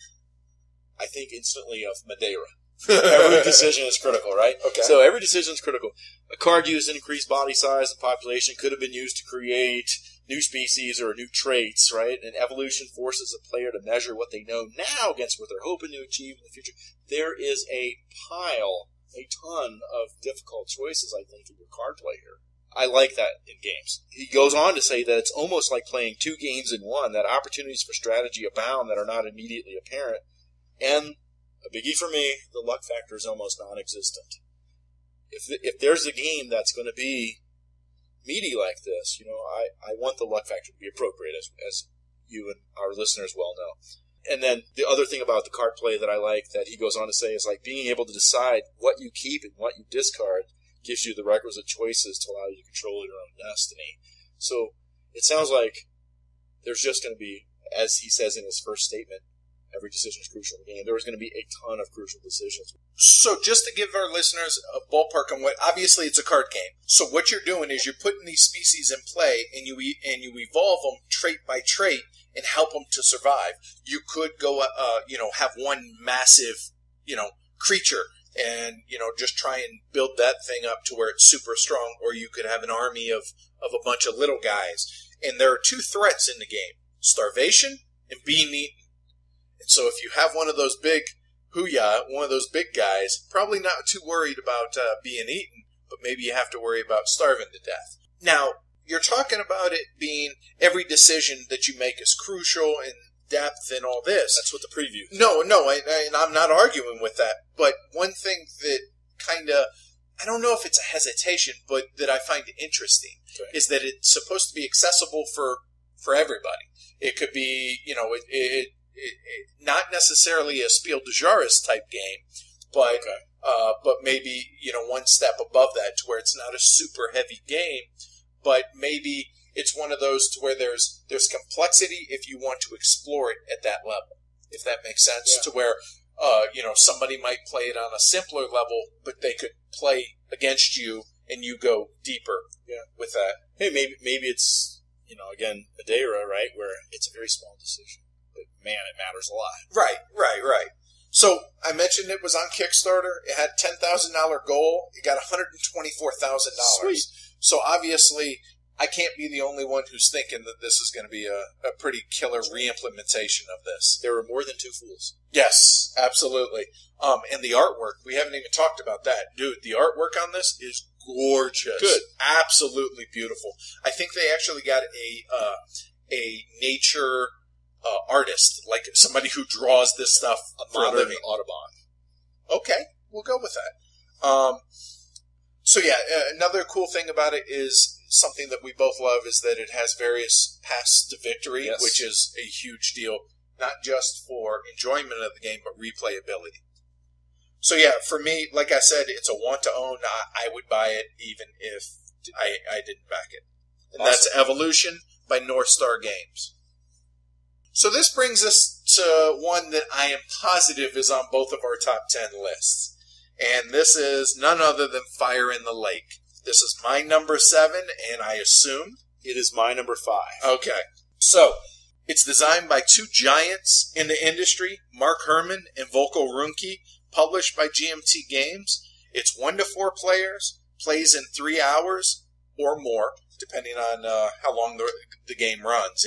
I think instantly of Madeira. Every decision is critical, right? Okay. So every decision is critical. A card used to increase body size and population could have been used to create new species or new traits, right? And evolution forces a player to measure what they know now against what they're hoping to achieve in the future. There is a ton of difficult choices, I think, in your card play here. I like that in games. He goes on to say that it's almost like playing two games in one, that opportunities for strategy abound that are not immediately apparent. And a biggie for me, the luck factor is almost non-existent. If there's a game that's going to be meaty like this, I want the luck factor to be appropriate, as you and our listeners well know. And then the other thing about the card play that I like that he goes on to say is like being able to decide what you keep and what you discard gives you the requisite choices to allow you to control your own destiny. So it sounds like there's just going to be, as he says in his first statement, every decision is crucial in the game. There was going to be a ton of crucial decisions. So just to give our listeners a ballpark on what, obviously it's a card game. So what you're doing is you're putting these species in play and you evolve them trait by trait and help them to survive. You could go, have one massive, creature and, just try and build that thing up to where it's super strong, or you could have an army of a bunch of little guys. And there are two threats in the game: starvation and being eaten. And so if you have one of those big one of those big guys, probably not too worried about being eaten, but maybe you have to worry about starving to death. Now, you're talking about it being every decision that you make is crucial in depth and all this. That's what the preview is. No, and I'm not arguing with that. But one thing that kind of, I don't know if it's a hesitation, but that I find interesting is that it's supposed to be accessible for everybody. It could be, not necessarily a Spiel des Jahres type game, but maybe, one step above that to where it's not a super heavy game, but maybe it's one of those to where there's complexity if you want to explore it at that level, if that makes sense, to where, somebody might play it on a simpler level, but they could play against you and you go deeper with that. Hey, maybe it's, again, Madeira, right, where it's a very small decision. But, man, it matters a lot. Right. So, I mentioned it was on Kickstarter. It had a $10,000 goal. It got $124,000. Sweet. So, obviously, I can't be the only one who's thinking that this is going to be a pretty killer re-implementation of this. There were more than two fools. Yes, absolutely. And the artwork, we haven't even talked about that. Dude, the artwork on this is gorgeous. Good. Absolutely beautiful. I think they actually got a nature artist, like somebody who draws this stuff for a living. Audubon. Okay, we'll go with that. Another cool thing about it is something that we both love is that it has various paths to victory, which is a huge deal, not just for enjoyment of the game, but replayability. So for me, like I said, it's a want to own. I would buy it even if I didn't back it. And That's Evolution by North Star Games. So this brings us to one that I am positive is on both of our top 10 lists. And this is none other than Fire in the Lake. This is my number 7, and I assume it is my number 5. Okay. So, it's designed by two giants in the industry, Mark Herman and Volko Ruhnke, published by GMT Games. It's 1 to 4 players, plays in 3 hours or more, depending on how long the game runs.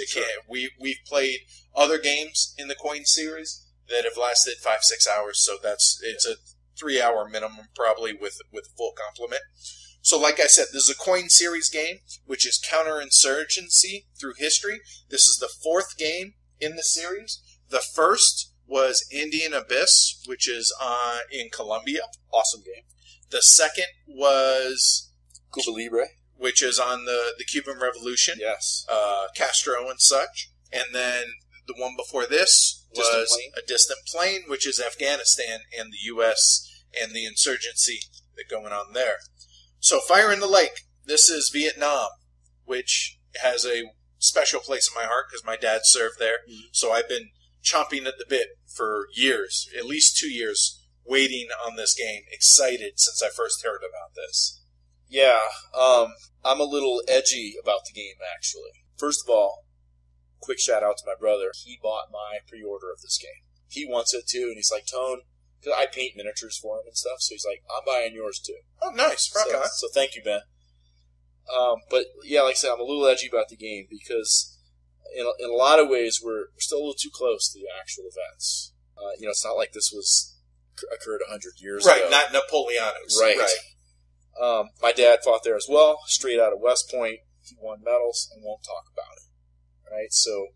We've played other games in the Coin series that have lasted 5-6 hours, so it's a 3-hour minimum probably with full complement. So like I said, this is a Coin series game, which is counterinsurgency through history. This is the 4th game in the series. The first was Indian Abyss, which is in Colombia. Awesome game. The second was Cuba Libre. which is on the Cuban Revolution. Yes. Castro and such. And then the one before this was A Distant Plain, which is Afghanistan and the U.S. and the insurgency that going on there. So Fire in the Lake, this is Vietnam, which has a special place in my heart because my dad served there. Mm-hmm. So I've been chomping at the bit for years, at least 2 years, waiting on this game, excited since I first heard about this. Yeah, I'm a little edgy about the game, actually. First of all, quick shout out to my brother. He bought my pre-order of this game. He wants it too, and he's like, Tone, because I paint miniatures for him and stuff, so he's like, I'm buying yours too. Oh, nice. Rock on. So thank you, Ben. But yeah, like I said, I'm a little edgy about the game because in a lot of ways we're still a little too close to the actual events. It's not like this occurred 100 years ago. Right, not Napoleonics. Right. My dad fought there as well, straight out of West Point. He won medals and won't talk about it. Right, so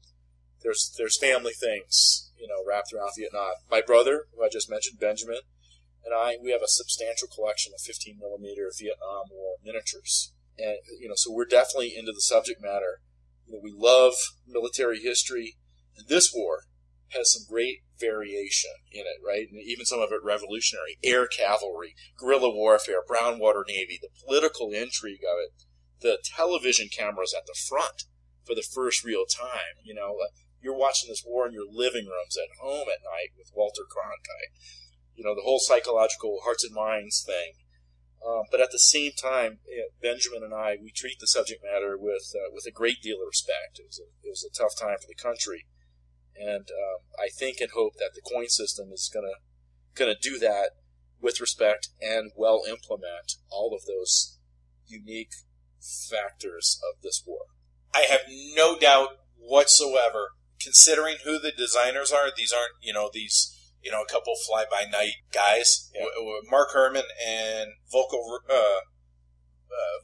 there's family things, wrapped around Vietnam. My brother, who I just mentioned, Benjamin, and we have a substantial collection of 15mm Vietnam War miniatures. And, so we're definitely into the subject matter. We love military history, and this war has some great variation in it, right? And even some of it revolutionary. Air cavalry, guerrilla warfare, brown water navy, the political intrigue of it, the television cameras at the front for the first real time. You're watching this war in your living rooms at home at night with Walter Cronkite. The whole psychological hearts and minds thing. But at the same time, Benjamin and I, we treat the subject matter with a great deal of respect. It was a tough time for the country, and I think and hope that the coin system is gonna do that with respect and well implement all of those unique factors of this war. I have no doubt whatsoever, considering who the designers are. These aren't a couple fly-by-night guys. Yeah. Mark Herman and Volko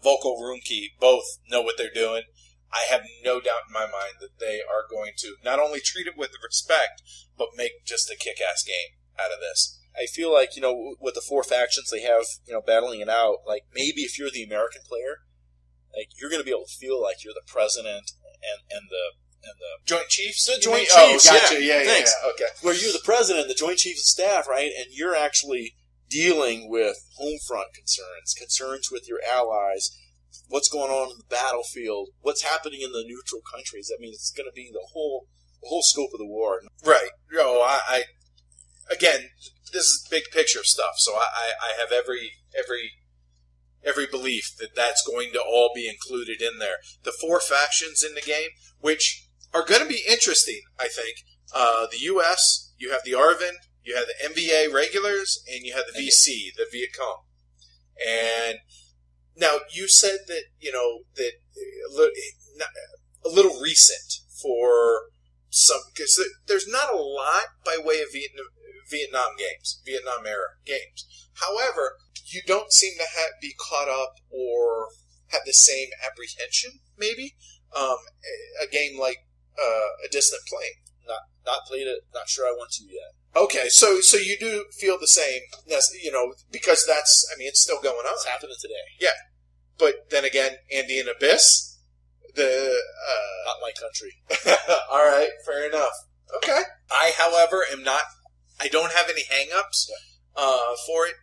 Ruhnke both know what they're doing. I have no doubt in my mind that they are going to not only treat it with respect, but make just a kick-ass game out of this. I feel like, with the four factions they have, battling it out, like maybe if you're the American player, like you're going to be able to feel like you're the president and the Joint Chiefs? The Joint Chiefs, gotcha. Yeah, okay. Where you're the president, the Joint Chiefs of Staff, right? And you're actually dealing with home front concerns with your allies, what's going on in the battlefield, what's happening in the neutral countries. I mean, it's going to be the whole scope of the war. Right. Again, this is big picture stuff, so I have every belief that that's going to all be included in there. The four factions in the game, which are going to be interesting, I think. The U.S., you have the ARVN, you have the MVA regulars, and you have the VC, the Viet Cong. And now you said that, that a little recent for some, because there's not a lot by way of Vietnam era games. However, you don't seem to be caught up or have the same apprehension, maybe. A game like A Distant Plain. Not played it. Not sure I want to yet. Okay, so you do feel the same, because it's still going on. It's happening today. Yeah, but then again, Andean Abyss, not my country. All right, fair enough. Okay, I, however, am not. I don't have any hang-ups for it.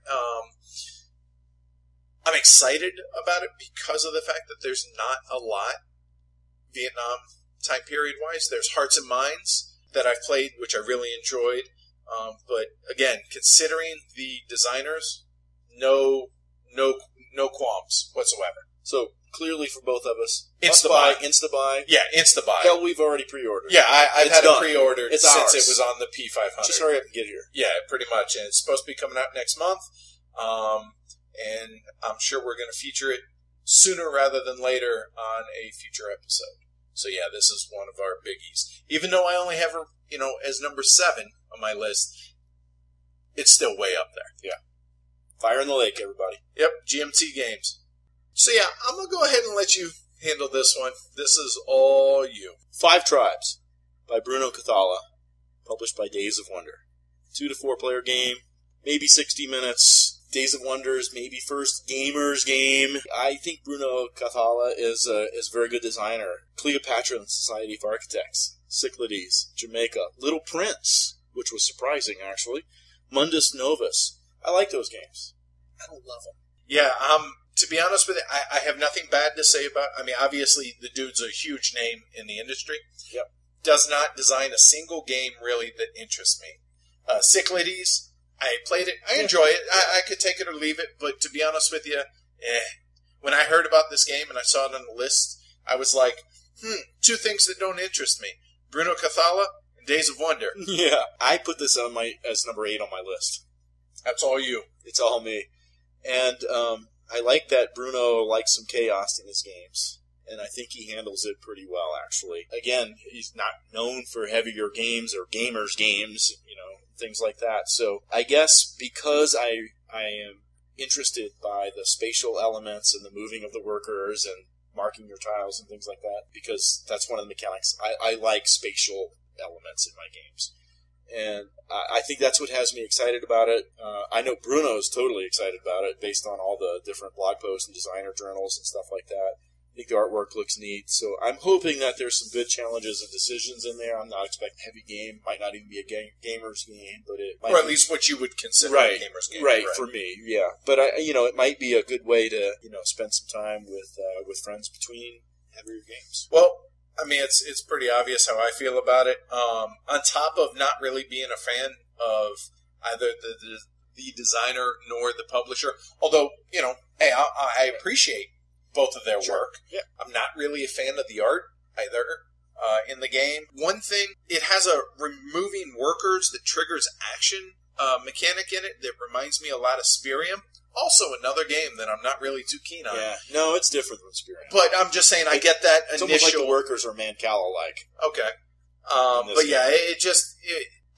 I'm excited about it because of the fact that there's not a lot Vietnam time period wise. There's Hearts and Minds that I've played, which I really enjoyed. But again, considering the designers, no qualms whatsoever. So clearly for both of us, Insta-buy. Yeah, Insta-buy. Hell, we've already pre-ordered. Yeah, I've had it pre-ordered since ours. It was on the P500. Just hurry up and get here. Yeah, pretty much. And it's supposed to be coming out next month. And I'm sure we're going to feature it sooner rather than later on a future episode. So yeah, this is one of our biggies. Even though I only have her, as number 7 on my list, it's still way up there. Yeah. Fire in the Lake, everybody. Yep, GMT Games. So yeah, I'm going to go ahead and let you handle this one. This is all you. 5 Tribes by Bruno Cathala, published by Days of Wonder. 2 to 4 player game, maybe 60 minutes. Days of Wonder's maybe first gamer's game. I think Bruno Cathala is a very good designer. Cleopatra and the Society of Architects, Cyclades, Jamaica, Little Prince, which was surprising actually, Mundus Novus. I like those games. I don't love them. Yeah, to be honest with you, I have nothing bad to say about. I mean, obviously the dude's a huge name in the industry. Yep. Does not design a single game really that interests me. Cyclades, I played it. I enjoy it. I could take it or leave it, but to be honest with you, when I heard about this game and I saw it on the list, I was like, two things that don't interest me. Bruno Cathala and Days of Wonder. Yeah. I put this on as number 8 on my list. That's all you. It's all me. And I like that Bruno likes some chaos in his games. And I think he handles it pretty well, actually. Again, he's not known for heavier games or gamers' games, things like that. So I guess because I am interested by the spatial elements and the moving of the workers and marking your tiles and things like that, because that's one of the mechanics. I like spatial elements in my games. And I think that's what has me excited about it. I know Bruno's totally excited about it based on all the different blog posts and designer journals and stuff like that. I think the artwork looks neat. So I'm hoping that there's some good challenges and decisions in there. I'm not expecting a heavy game. Might not even be a gamer's game, but it might or at least what you would consider a gamer's game. Right, for me, yeah. But it might be a good way to spend some time with friends between heavier games. Well, I mean, it's pretty obvious how I feel about it. On top of not really being a fan of either the designer nor the publisher, although hey, I appreciate both of their work. Yeah. I'm not really a fan of the art either in the game. One thing, it has a removing workers that triggers action mechanic in it that reminds me a lot of Spirium. Also another game that I'm not really too keen on. Yeah, no, it's different than Spirium. But I'm just saying, I get that it's initial... almost like the workers are Mancala-like. Okay. But yeah,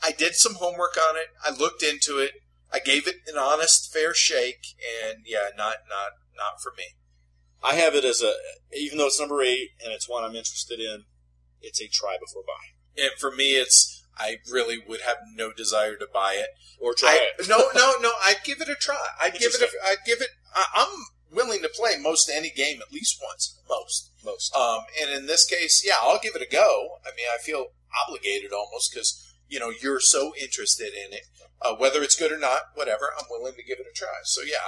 I did some homework on it. I looked into it. I gave it an honest, fair shake, and yeah, not for me. I have it as even though it's number 8 and it's one I'm interested in, it's a try before buy. And for me, I really would have no desire to buy it or try it. No. I'd give it a try. I'm willing to play most any game at least once. Most. And in this case, yeah, I'll give it a go. I mean, I feel obligated almost because you're so interested in it. Whether it's good or not, whatever, I'm willing to give it a try. So yeah,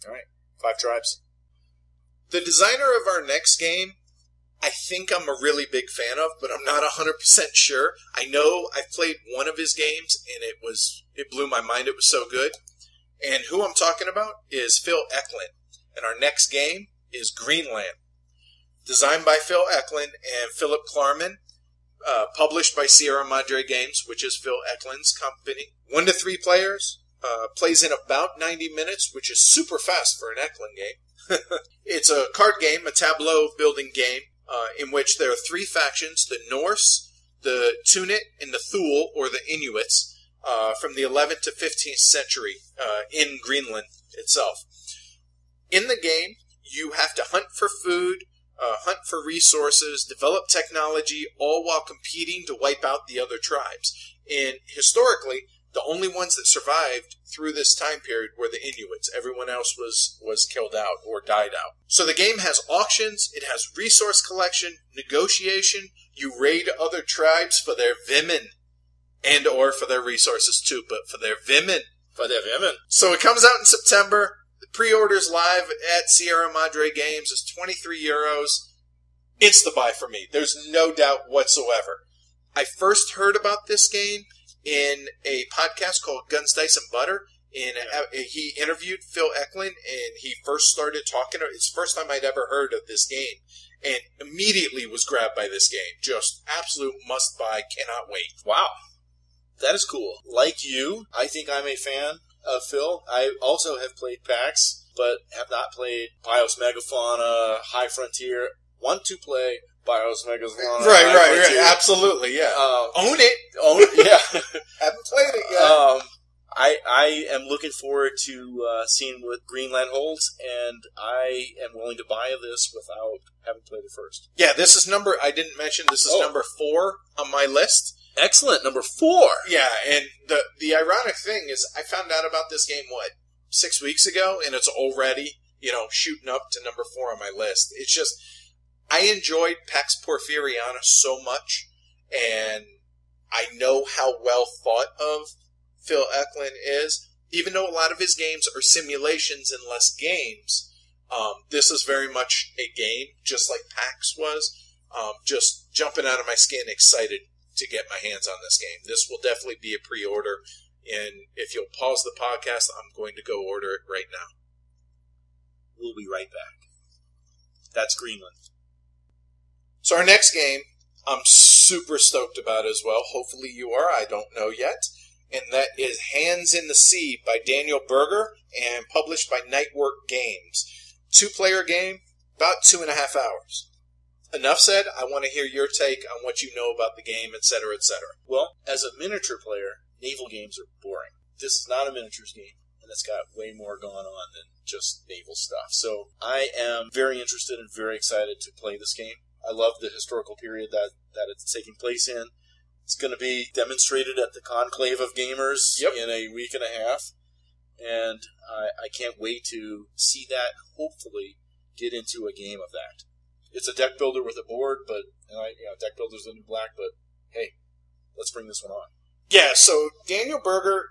All right. 5 tribes. The designer of our next game, I think I'm a really big fan of, but I'm not 100% sure. I know I've played one of his games, and it blew my mind. It was so good. And who I'm talking about is Phil Eklund. And our next game is Greenland. Designed by Phil Eklund and Philip Klarman. Published by Sierra Madre Games, which is Phil Eklund's company. 1 to 3 players. Plays in about 90 minutes, which is super fast for an Eklund game. It's a card game, a tableau building game, in which there are 3 factions, the Norse, the Tunit, and the Thule, or the Inuits, from the 11th to 15th century in Greenland itself. In the game, you have to hunt for food, hunt for resources, develop technology, all while competing to wipe out the other tribes. And historically, the only ones that survived through this time period were the Inuits. Everyone else was killed out or died out. So the game has auctions, it has resource collection, negotiation, you raid other tribes for their women, and or for their resources too, but for their women. For their women. So it comes out in September. The pre-orders live at Sierra Madre Games is €23. It's the buy for me. There's no doubt whatsoever. I first heard about this game in a podcast called Guns, Dice, and Butter. And he interviewed Phil Eklund, and he first started talking. It's the first time I'd ever heard of this game, and immediately was grabbed by this game. Just absolute must-buy, cannot wait. Wow. That is cool. Like you, I think I'm a fan of Phil. I also have played PAX, but have not played Bios Megafauna, High Frontier. Want to play Bios Megafauna. Right. Absolutely, yeah. Own it, yeah. Haven't played it yet. I am looking forward to seeing what Greenland holds, and I am willing to buy this without having played it first. Yeah, this is number 4 on my list. Excellent. Number 4. Yeah, and the ironic thing is I found out about this game, 6 weeks ago, and it's already, shooting up to number 4 on my list. It's just, I enjoyed Pax Porfiriana so much, and I know how well thought of Phil Eklund is. Even though a lot of his games are simulations and less games, this is very much a game, just like PAX was. Just jumping out of my skin, excited to get my hands on this game. This will definitely be a pre-order, and if you'll pause the podcast, I'm going to go order it right now. We'll be right back. That's Greenland. So our next game, I'm super stoked about as well. Hopefully you are. I don't know yet. And that is Hands in the Sea by Daniel Berger and published by Nightwork Games. 2-player game, about 2.5 hours. Enough said. I want to hear your take on what you know about the game, etc., etc. Well, as a miniature player, naval games are boring. This is not a miniatures game, and it's got way more going on than just naval stuff. So I am very interested and very excited to play this game. I love the historical period that it's taking place in. It's going to be demonstrated at the Conclave of Gamers in a week and a half, and I can't wait to see that and hopefully get into a game of that. It's a deck builder with a board, but deck builder's the new black, but hey, let's bring this one on. Yeah, so Daniel Berger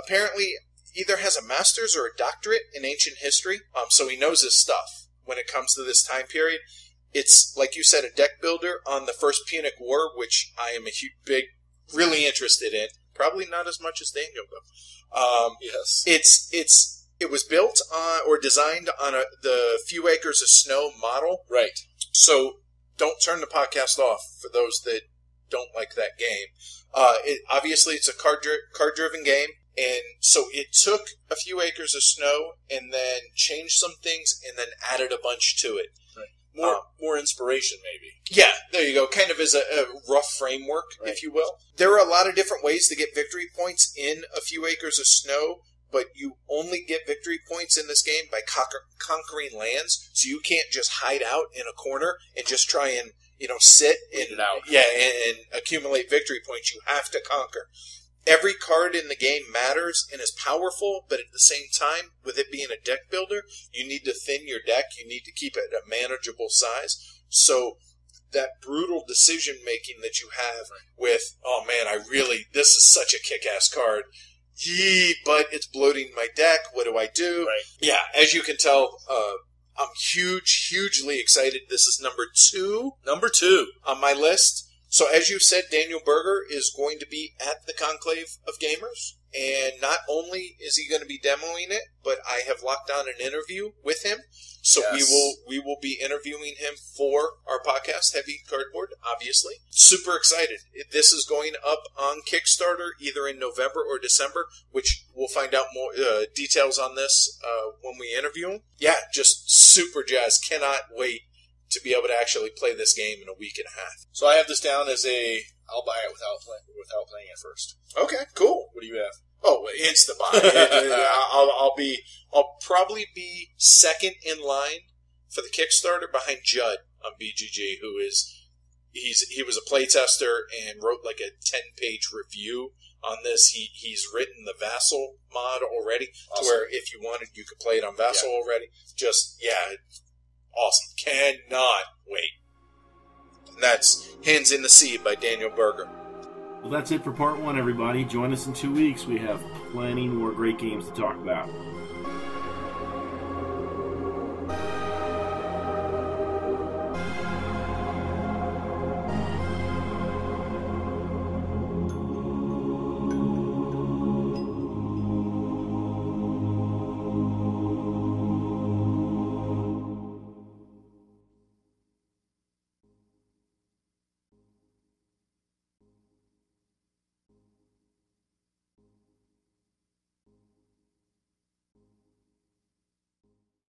apparently either has a master's or a doctorate in ancient history, so he knows his stuff when it comes to this time period. It's, like you said, a deck builder on the First Punic War, which I am really interested in. Probably not as much as Daniel, though. Yes. It was built on, or designed on the Few Acres of Snow model. Right. So don't turn the podcast off for those that don't like that game. Obviously, it's a card-driven game, and so it took a Few Acres of Snow and then changed some things and then added a bunch to it. More inspiration, maybe. Yeah, there you go. Kind of as a rough framework, right, if you will. There are a lot of different ways to get victory points in A Few Acres of Snow, but you only get victory points in this game by conquering lands, so you can't just hide out in a corner and just try and, sit and accumulate victory points. You have to conquer. Every card in the game matters and is powerful, but at the same time, with it being a deck builder, you need to thin your deck. You need to keep it a manageable size. So that brutal decision-making that you have with, oh man, this is such a kick-ass card. But it's bloating my deck. What do I do? Right. Yeah, as you can tell, I'm hugely excited. This is number 2. Number 2 on my list. So as you said, Daniel Berger is going to be at the Conclave of Gamers. And not only is he going to be demoing it, but I have locked down an interview with him. So yes, we will be interviewing him for our podcast, Heavy Cardboard, obviously. Super excited. This is going up on Kickstarter either in November or December, which we'll find out more details on this when we interview him. Yeah, just super jazzed. Cannot wait to be able to actually play this game in a week and a half. So I have this down as I'll buy it without playing it first. Okay, cool. What do you have? Oh, insta buy. I'll probably be second in line for the Kickstarter behind Judd on BGG, he was a playtester and wrote like a 10-page review on this. He's written the Vassal mod already, awesome, to where if you wanted, you could play it on Vassal already. Awesome. Cannot wait. And that's Hands in the Sea by Daniel Berger. Well, that's it for part 1, everybody. Join us in 2 weeks. We have plenty more great games to talk about.